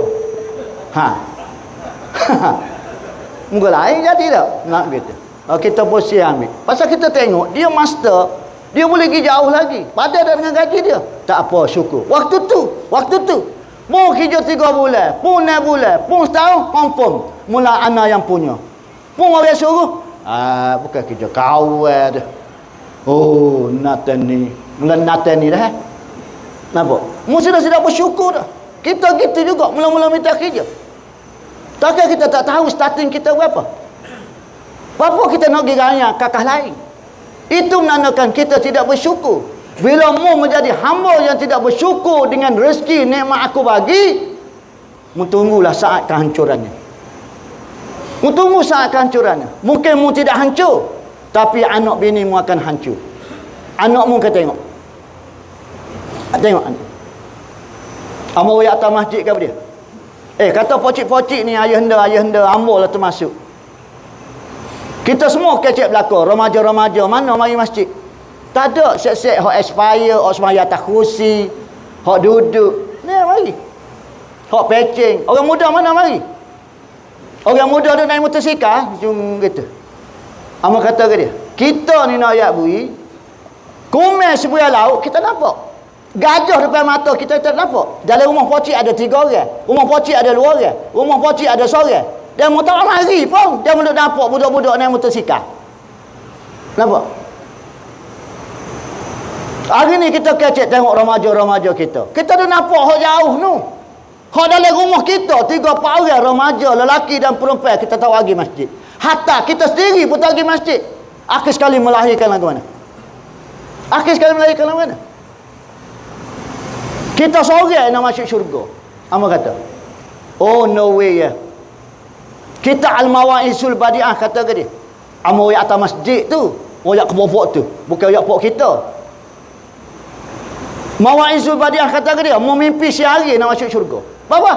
Muka lain jadi tak? Nak gitu. Kita posisi ambil. Pasal kita tengok, dia master, dia boleh pergi jauh lagi. Padahal dengan gaji dia. Tak apa, syukur. Waktu tu. Mau kerja 3 bulan, pun 6 bulan, pun setahun, confirm. Mula anak yang punya. Pun orang suruh, bukan kerja kawan dah. Oh, Nathan ni Mula Natal ni dah. Nampak? Mu sudah bersyukur dah. Kita gitu juga mula-mula minta kerja. Takkan kita tak tahu starting kita berapa? Berapa kita nak pergi raya kakak lain? Itu menandakan kita tidak bersyukur. Bila mu menjadi hamba yang tidak bersyukur dengan rezeki nikmat aku bagi, mu tunggulah saat kehancurannya. Mu tunggu saat kehancurannya. Mungkin mu tidak hancur, tapi anak bini mu akan hancur. Anak mu akan tengok. Tengok anak. Ambo atas masjid ke apa dia? Kata pocik-pocik ni ayah henda ambo lah termasuk. Kita semua kecek belakang, remaja-remaja mana mari masjid. Tak ada set-set hok expire, hok semaya atas kursi, hok duduk. Ni mari. Hok pecing. Orang muda mana mari? Orang muda tu naik motosikal, macam gitu. Ambo kata ke dia, kita ni nak ayat bui, kumel sebuah laut kita nampak. Gajah depan mata kita tak nampak. Dalam rumah pocik ada 3 orang. Rumah pocik ada 2 orang. Rumah pocik ada seorang. Dia mau tak mari pun. Dia duduk nampak budak-budak naik motosikal. Nampak? Hari ni kita kecek tengok remaja-remaja kita. Kita dah nampak hak jauh tu. Hak dalam rumah kita 3-4 orang remaja, lelaki dan perempuan kita tahu pergi masjid. Hatta kita sendiri pun tak pergi masjid. Akhir sekali melahirkan lagu mana? Akhir sekali melahirkan lagu mana? Kita seorang nak masuk syurga. Apa kata? Oh no way ya. Kita al-mawaisul badi'ah kata ke dia. Amo atas masjid tu, oyak kebobok tu, bukan oyak pok kita. Mawaisul badi'ah kata ke dia, mau mimpi sehari nak masuk syurga. Apa?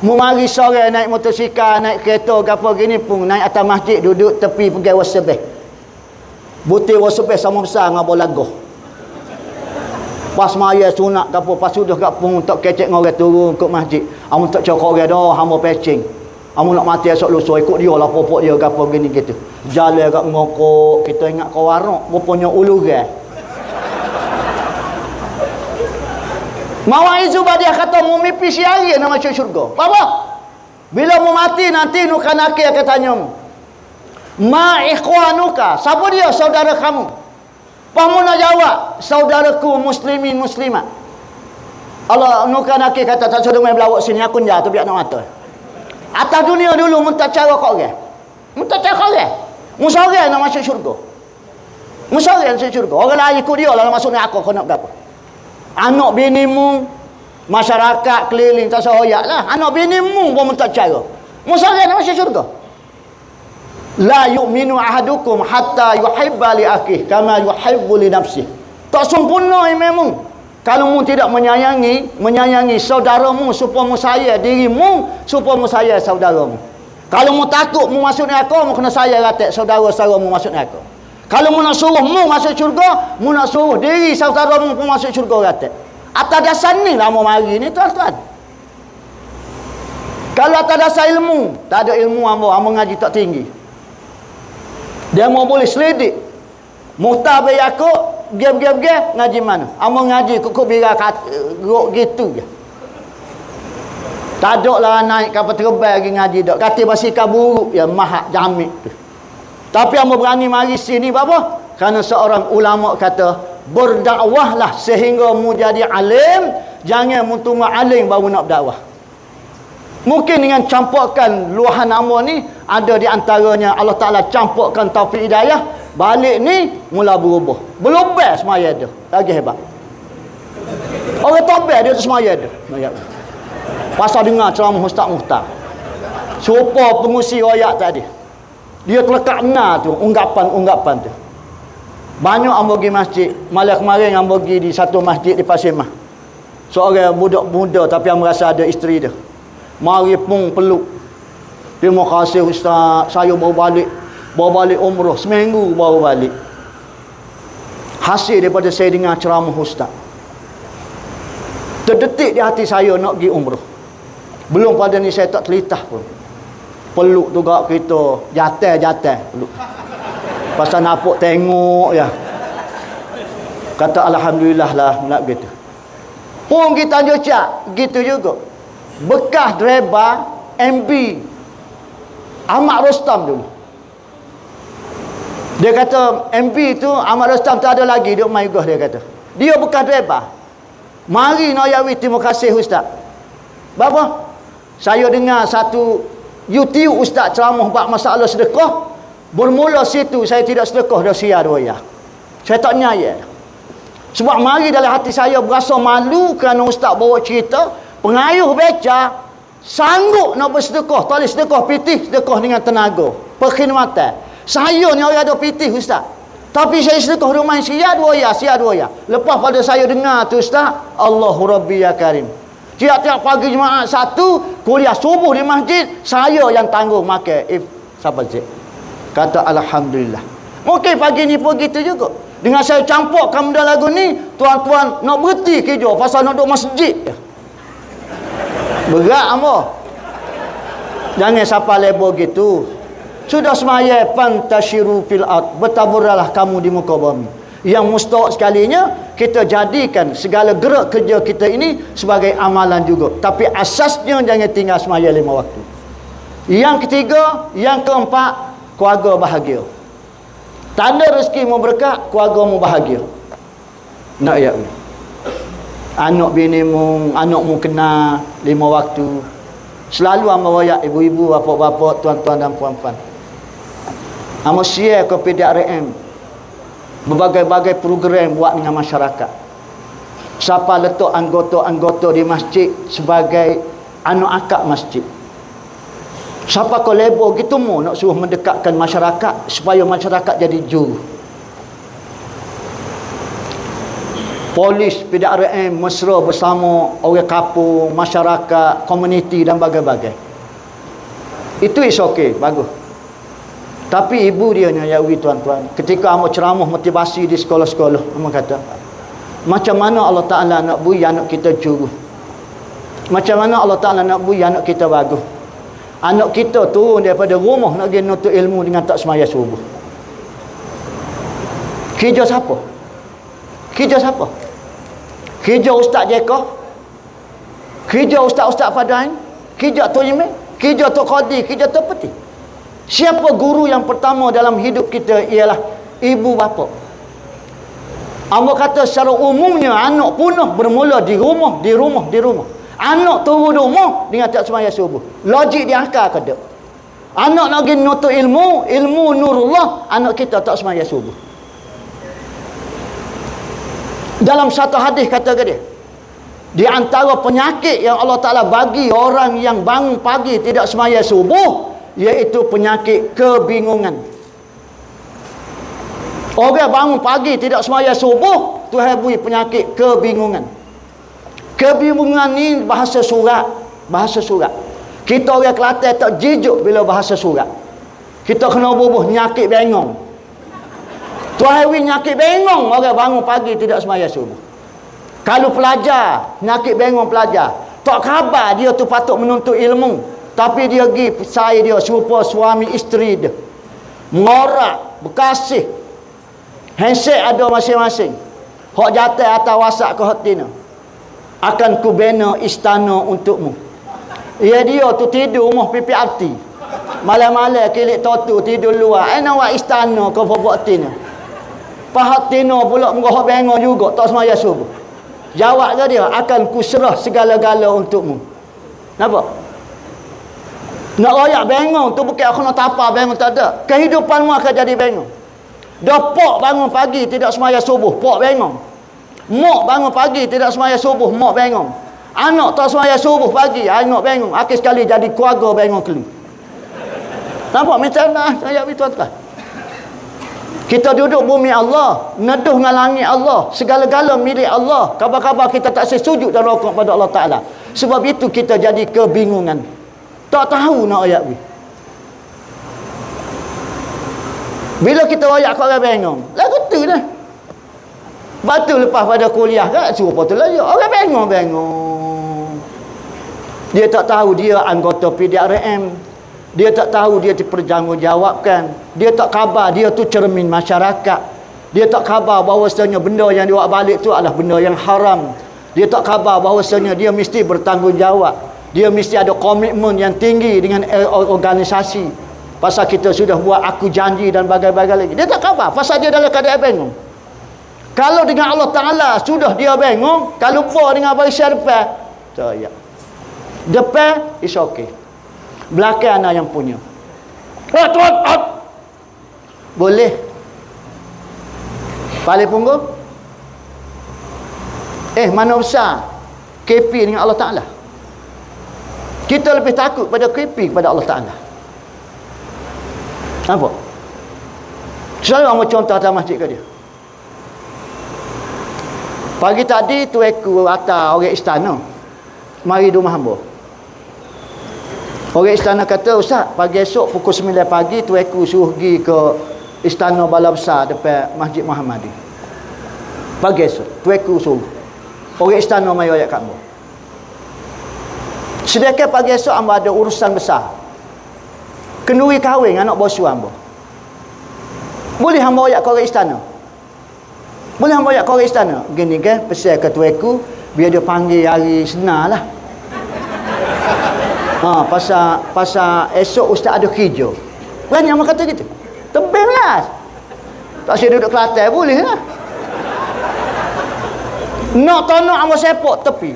Mu mari sore naik motosikal, naik kereta gapo gini pun naik atas masjid duduk tepi pegai wasabeh. Butir wasabeh sama besar dengan bola goh. Pas maya sunat gapo pas sudah kat pun tak kecek dengan orang turun ke masjid. Amun tak cakap orang dah hamba pecing. Amun nak mati esok lusa ikut dia lah popok dia gapo gini gitu. Jalan kat ngokok, kita ingat kau warok rupanya uluran. Mawai Zubadiah kata mu mimpi siari nak masuk syurga. Apa? Bila mu mati nanti nukan akhir akan tanya mu. Ma ikhwanuka, siapa dia saudara kamu? Pamu nak jawab, saudaraku muslimin muslimat. Allah nukan akhir kata tak sudah main belawak sini aku dia tu biar nak mata. Atas dunia dulu mu tak cara kau orang. Mu tak cara orang. Mu seorang nak masuk syurga. Mu seorang nak masuk syurga. Orang lain ikut dia lah masuk neraka kau nak berapa? Anak bini mu, masyarakat keliling tak sehoyak lah. Anak bini mu pun tak cara. Mu seorang nak masuk syurga. La yu'minu ahadukum hatta yuhibba li akhihi kama yuhibbu li nafsihi. Tak sempurna imanmu kalau mu tidak menyayangi saudaramu supaya mu sayang dirimu supaya mu sayang saudaramu. Kalau mu takut mu masuk neraka, mu kena sayang ratik saudara-saudaramu masuk neraka. Kalau mu nak suruh mu masuk syurga, mu nak suruh diri saudaramu pun masuk syurga ratik. Atas dasar ni lah mu mari ni tuan-tuan. Kalau atas dasar ilmu, tak ada ilmu hamba ngaji tak tinggi. Dia mau boleh selidik. Muhtar bin Yaakob, gem-gem ngaji mana? Amo ngaji kukuk bira rok gitu je. Tak ada lah naik kapal terbang lagi ngaji dak. Kata basikal buruk ya mahak jamik tu. Tapi amo berani mari sini apa? Kerana seorang ulama kata, berdakwahlah sehingga mu jadi alim, jangan mu tunggu alim baru nak berdakwah. Mungkin dengan campurkan luahan nama ni, ada di antaranya Allah Ta'ala campurkan taufik hidayah, balik ni mula berubah. Berubah semaya dia. Lagi hebat. Orang tobat dia tu semaya dia. Pasal dengar ceramah Ustaz Muhtar. Serupa pengusi royak tadi. Dia terlekat benar tu, ungkapan-ungkapan tu. Banyak yang pergi masjid. Malam kemarin yang pergi di satu masjid di Pasir Mas. Seorang budak muda tapi yang merasa ada isteri dia. Mari pun peluk. Terima kasih Ustaz, saya baru balik umrah seminggu baru balik. Hasil daripada saya dengar ceramah Ustaz, terdetik di hati saya nak pergi umrah. Belum pada ni saya tak telitah pun. Peluk tu gak kita, jatah peluk. Pasal nampak tengok ya. Kata alhamdulillah lah nak gitu. Pun kita jejak gitu juga. Bekas driver MB Ahmad Rostam dulu. Dia kata MB tu Ahmad Rostam tak ada lagi duk main golf, dia kata. Dia bukan driver. Mari Nayawi, terima kasih Ustaz. Bapa, saya dengar satu YouTube Ustaz ceramah bab masalah sedekah. Bermula situ saya tidak sedekah dah sia doya. Saya tak nyaya. Sebab mari dalam hati saya berasa malu kerana Ustaz bawa cerita pengayuh beca sanggup nak bersedekah, tulis sedekah pitih, sedekah dengan tenaga, perkhidmatan. Saya ni orang ada pitih Ustaz. Tapi saya sedekah rumah sia doya. Lepas pada saya dengar tu Ustaz, Allahu Rabbi ya Karim. Tiap-tiap pagi jemaah satu kuliah subuh di masjid, saya yang tanggung makan siapa cik. Kata Alhamdulillah. Mungkin pagi ni pun gitu juga. Dengan saya campurkan benda lagu ni, tuan-tuan nak berhenti kerja pasal nak duduk masjid. Berat apa? Jangan siapa label gitu. Sudah semaya fantashiru fil ard, bertaburlah kamu di muka bumi. Yang mustahak sekalinya kita jadikan segala gerak kerja kita ini sebagai amalan juga. Tapi asasnya jangan tinggal semaya 5 waktu. Yang ketiga, yang keempat, keluarga bahagia. Tanda rezeki mu berkat, keluarga mu bahagia. Nak ya? Anak bini mu, anak mu kena 5 waktu. Selalu amba wayak ibu-ibu, bapa-bapa, tuan-tuan dan puan-puan. Amba share ke PDRM berbagai-bagai program buat dengan masyarakat. Siapa letak anggota-anggota di masjid sebagai anak akak masjid. Siapa kau label gitu mu nak suruh mendekatkan masyarakat supaya masyarakat jadi juru. Polis PDRM mesra bersama orang kampung, masyarakat, komuniti dan bagai-bagai. Itu is okay, bagus. Tapi ibu dia ni ya tuan-tuan, ketika amba ceramah motivasi di sekolah-sekolah, amba kata, macam mana Allah Taala nak bui anak kita juru? Macam mana Allah Taala nak bui anak kita bagus? Anak kita turun daripada rumah nak pergi nuntut ilmu dengan tak semaya subuh. Kerja siapa? Kerja siapa? Kerja Ustaz Jeka? Kerja Ustaz-Ustaz Fadain? Kerja Tok Imam? Kerja Tok Qadi? Kerja Tok Peti? Siapa guru yang pertama dalam hidup kita ialah ibu bapa. Amba kata secara umumnya anak punah bermula di rumah. Anak turun rumah dengan tak semaya subuh. Logik di akal ke tak? Anak nak pergi nuntut ilmu nurullah, anak kita tak semaya subuh. Dalam satu hadis kata dia, di antara penyakit yang Allah Ta'ala bagi orang yang bangun pagi tidak semaya subuh, iaitu penyakit kebingungan. Orang bangun pagi tidak semaya subuh, Tuhan beri penyakit kebingungan. Kebingungan ni bahasa surat. Kita orang Kelantan tak jijuk bila bahasa surat. Kita kena bubuh nyakit bengong. Tuhan beri nyakit bengong orang bangun pagi tidak semaya subuh. Kalau pelajar, nyakit bengong pelajar, tak khabar dia tu patut menuntut ilmu, tapi dia pergi saya dia serupa suami isteri dia. Mengorak, berkasih. Handset ada masing-masing. Hak jatuh atas WhatsApp ke hotina. Akan ku bina istana untukmu. Ya dia tu tidur rumah PPRT. Malam-malam kilik totu tidur luar. Nak buat istana ke buat tina. Pahat tina pula mengohak bengong juga tak semaya subuh. Jawab ke dia, akan ku serah segala-gala untukmu. Nampak? Nak royak bengong tu bukan aku nak tapa bengong, tak ada. Kehidupanmu akan jadi bengong. Dah pok bangun pagi tidak semaya subuh, pok bengong. Mak bangun pagi tidak semaya subuh, mak bengong. Anak tak semaya subuh pagi, anak bengong. Akhir sekali jadi keluarga bengong keli. Nampak macam mana saya tuan-tuan? Kita duduk bumi Allah, neduh dengan langit Allah, segala-gala milik Allah. Kabar-kabar kita tak sujud dan rukuk pada Allah Ta'ala. Sebab itu kita jadi kebingungan. Tak tahu nak ayat ni. Bila kita ayat kau orang bengong, lagu tu lah. Batu lepas pada kuliah kan suruh potong laju. Orang bengong. Dia tak tahu dia anggota PDRM. Dia tak tahu dia dipertanggungjawabkan. Dia tak khabar dia tu cermin masyarakat. Dia tak khabar bahawasanya benda yang dia buat balik tu adalah benda yang haram. Dia tak khabar bahawasanya dia mesti bertanggungjawab. Dia mesti ada komitmen yang tinggi dengan organisasi. pasal kita sudah buat aku janji dan bagai-bagai lagi. Dia tak khabar pasal dia dalam keadaan bingung. Kalau dengan Allah Ta'ala sudah dia bingung, kalau lupa dengan barisan depan, tak ya. Depan is okay, belakang anak yang punya. Boleh. Paling punggung. Mana besar KP dengan Allah Ta'ala? Kita lebih takut pada KP kepada Allah Ta'ala. Nampak? Selalu orang contoh atas masjid ke dia. Pagi tadi tueku atas orang istana mari rumah hamba. Orang istana kata, Ustaz, pagi esok pukul 9 pagi tueku suruh pergi ke istana bala besar depan Masjid Muhammadi. Pagi esok tueku suruh orang istana mari ayat kat hamba. Sedangkan pagi esok hamba ada urusan besar, kenduri kahwin anak bosu hamba. Boleh hamba ayat ke orang istana? Boleh hamba ayat ke orang istana? Gini kan, pesan ke tueku biar dia panggil hari senar lah. Pasal esok ustaz ada kerja. Berani hamba kata gitu? Tebing lah. Tak saya duduk Kelantan boleh lah. Nak tak nak hamba sepak tepi.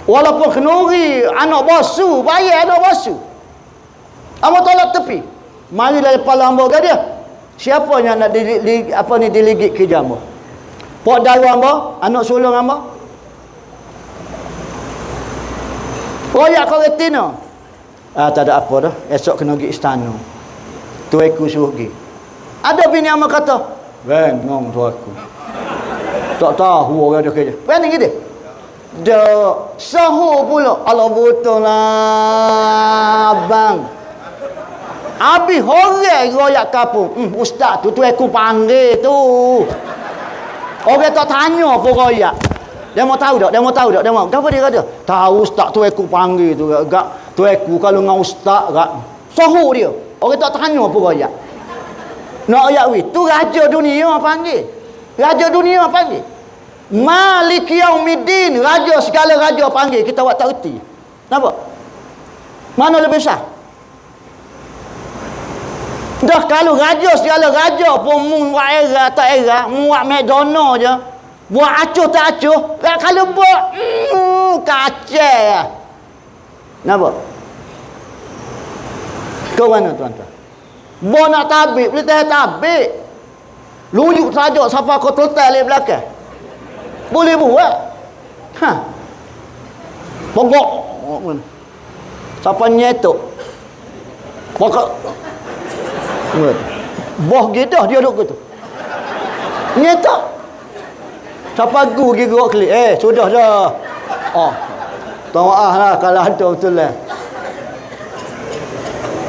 Walaupun kenuri anak bosu, bayar anak bosu, hamba tolak tepi. Marilah kepala hamba ke dia. Siapa yang nak diligit kerja hamba? Pok darah hamba, anak sulung hamba. Royak kau retina. Tak ada apa dah. Esok kena pergi istana. Tueku suruh pergi. Ada bini hamba kata, bengong tuaku. Tak tahu orang dia kerja. Berani gitu. Dia sahur pula. Allah betul lah abang. Habis orang royak kapung. Ustaz tu aku panggil tu. Orang tak tanya apa royak. Dia mau tahu tak? Dia mau tahu tak? Dia mau. Kenapa dia kata? Tahu ustaz tu aku panggil tu. Gak tu aku kalau dengan ustaz gak. Sahur dia. Orang tak tanya apa royak. Nak royak weh. Tu raja dunia panggil. Raja dunia panggil. Malik Yaumiddin, raja segala raja panggil, kita buat tak reti. Nampak? Mana lebih besar? Dah kalau raja segala raja pun buat era tak era, buat McDonald je, buat acuh tak acuh, kalau buat kacau lah. Nampak? Kau mana tuan-tuan? Buat nak tabik, boleh tahan tabik. Lujuk saja sampai kau total di belakang. Boleh buat. Pokok. Siapa nyetok? Pokok. Boh gedah dia duduk gitu. Nyetok. Siapa gu gigok klik. Sudah dah. Tahu lah kalau ada betul lah.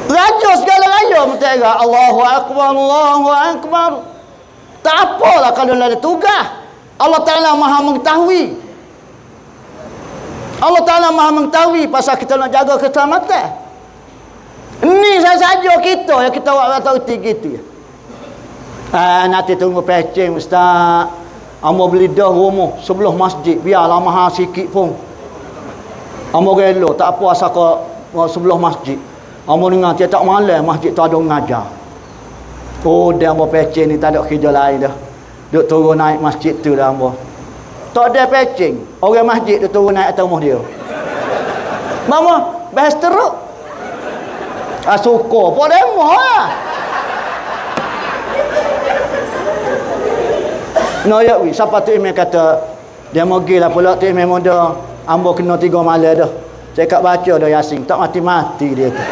Raja segala raja mentera. Allahu Akbar, Allahu Akbar. Tak apalah kalau ada tugas. Allah Ta'ala maha mengetahui. Allah Ta'ala maha mengetahui pasal kita nak jaga keselamatan. Ini saja kita yang kita buat tahu gitu ya. Nanti tunggu pecing ustaz. Amba beli dah rumah sebelah masjid. Biarlah mahal sikit pun. Amba rela tak apa asal ke sebelah masjid. Amba dengar tiap-tiap malam masjid tu ada mengajar. Dia amba pecing ni tak ada kerja lain dah. Duk turun naik masjid tu dah hamba. Tak ada pecing. Orang masjid duk turun naik atas rumah dia. Mama, bahas teruk. Suka apa demo lah. Ya weh, siapa tu imam kata dia mau pergi lah pula tu imam muda. Hamba kena 3 malam dah. Saya kat baca dah Yasin. Tak mati-mati dia tu.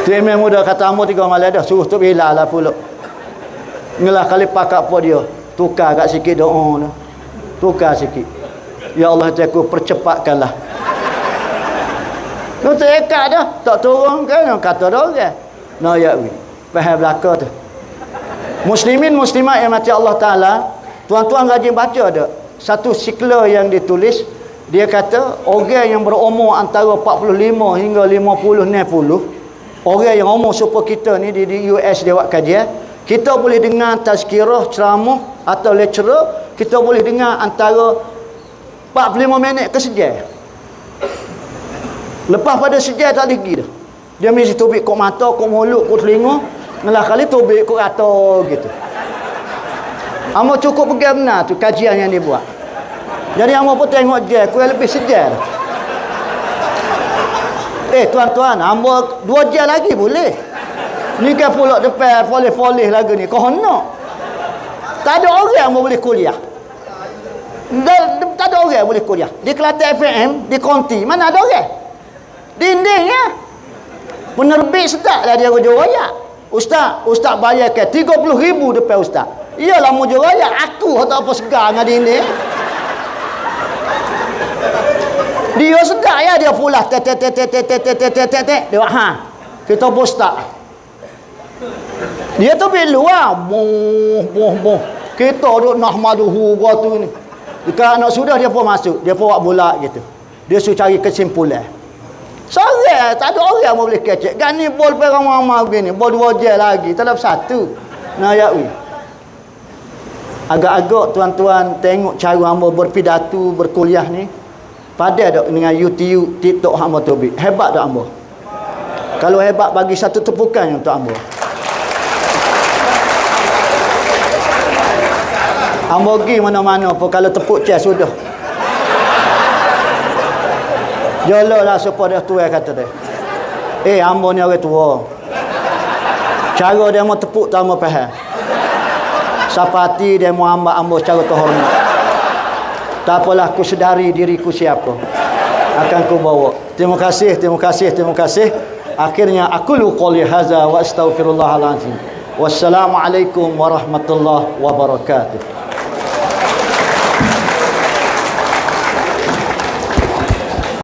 Tu imam muda kata hamba 3 malam dah. Suruh tu bila lah pula. Ngelah kali pakak apa dia. Tukar kat sikit doa tu. Tukar sikit. Ya Allah aku percepatkanlah. Tu tekat dah. Tak turun kan. Kata dah orang. Ya weh. Faham belakang tu. Muslimin muslimat yang mati Allah Ta'ala. Tuan-tuan rajin baca ada. Satu sikla yang ditulis. Dia kata orang yang berumur antara 45 hingga 50-60. Orang yang umur super kita ni di US dia buat kajian. Kita boleh dengar tazkirah, ceramah atau lecturer, kita boleh dengar antara 45 minit ke sejam. Lepas pada sejam tak lagi dah. Dia mesti tubik kok mata, kok mulut, kok telinga. Ngelah kali tubik kok rata gitu. Amo cukup pegang benar tu kajian yang dia buat. Jadi amo pun tengok je, kurang lebih sejam. Tuan-tuan, amo 2 jam lagi boleh. Ni kan pulak depan foleh-foleh lagu ni. Kau nak? Tak ada orang yang boleh kuliah. Tak ada orang yang boleh kuliah. Di Kelantan FM, di Konti, mana ada orang? Dinding ya. Penerbit sedap lah dia Juraya. Ustaz bayarkan 30,000 depan ustaz. Iyalah mu Juraya, aku tak apa segar dengan dinding. Dia sedap ya, dia pula tet. Dia kita bos tak. Dia tu luar boh. Kita duk nahmaduhu gua tu ni. Dekat anak sudah dia pun masuk, dia pun buat bola gitu. Dia suruh cari kesimpulan. Sorang, tak ada orang yang boleh kecek. Kan ni bol perang mama begini, bol 2 jam lagi, tak ada satu. Nah ya wi. Agak-agak tuan-tuan tengok cara hamba berpidato, berkuliah ni. Pada dak dengan YouTube, TikTok hamba tu bi. Hebat dak hamba. Kalau hebat bagi satu tepukan untuk hamba. Hamba pergi mana-mana pun kalau tepuk chest sudah. Jolalah supaya dia tua kata dia. Hamba ni orang tua. Cara dia mau tepuk tak hamba faham. Sapati dia mau hamba cara terhormat. Tak apalah, aku sedari diriku siapa. Akan ku bawa. Terima kasih. Akhirnya aku qouli hadza wa astaghfirullahalazim. Wassalamualaikum warahmatullahi wabarakatuh.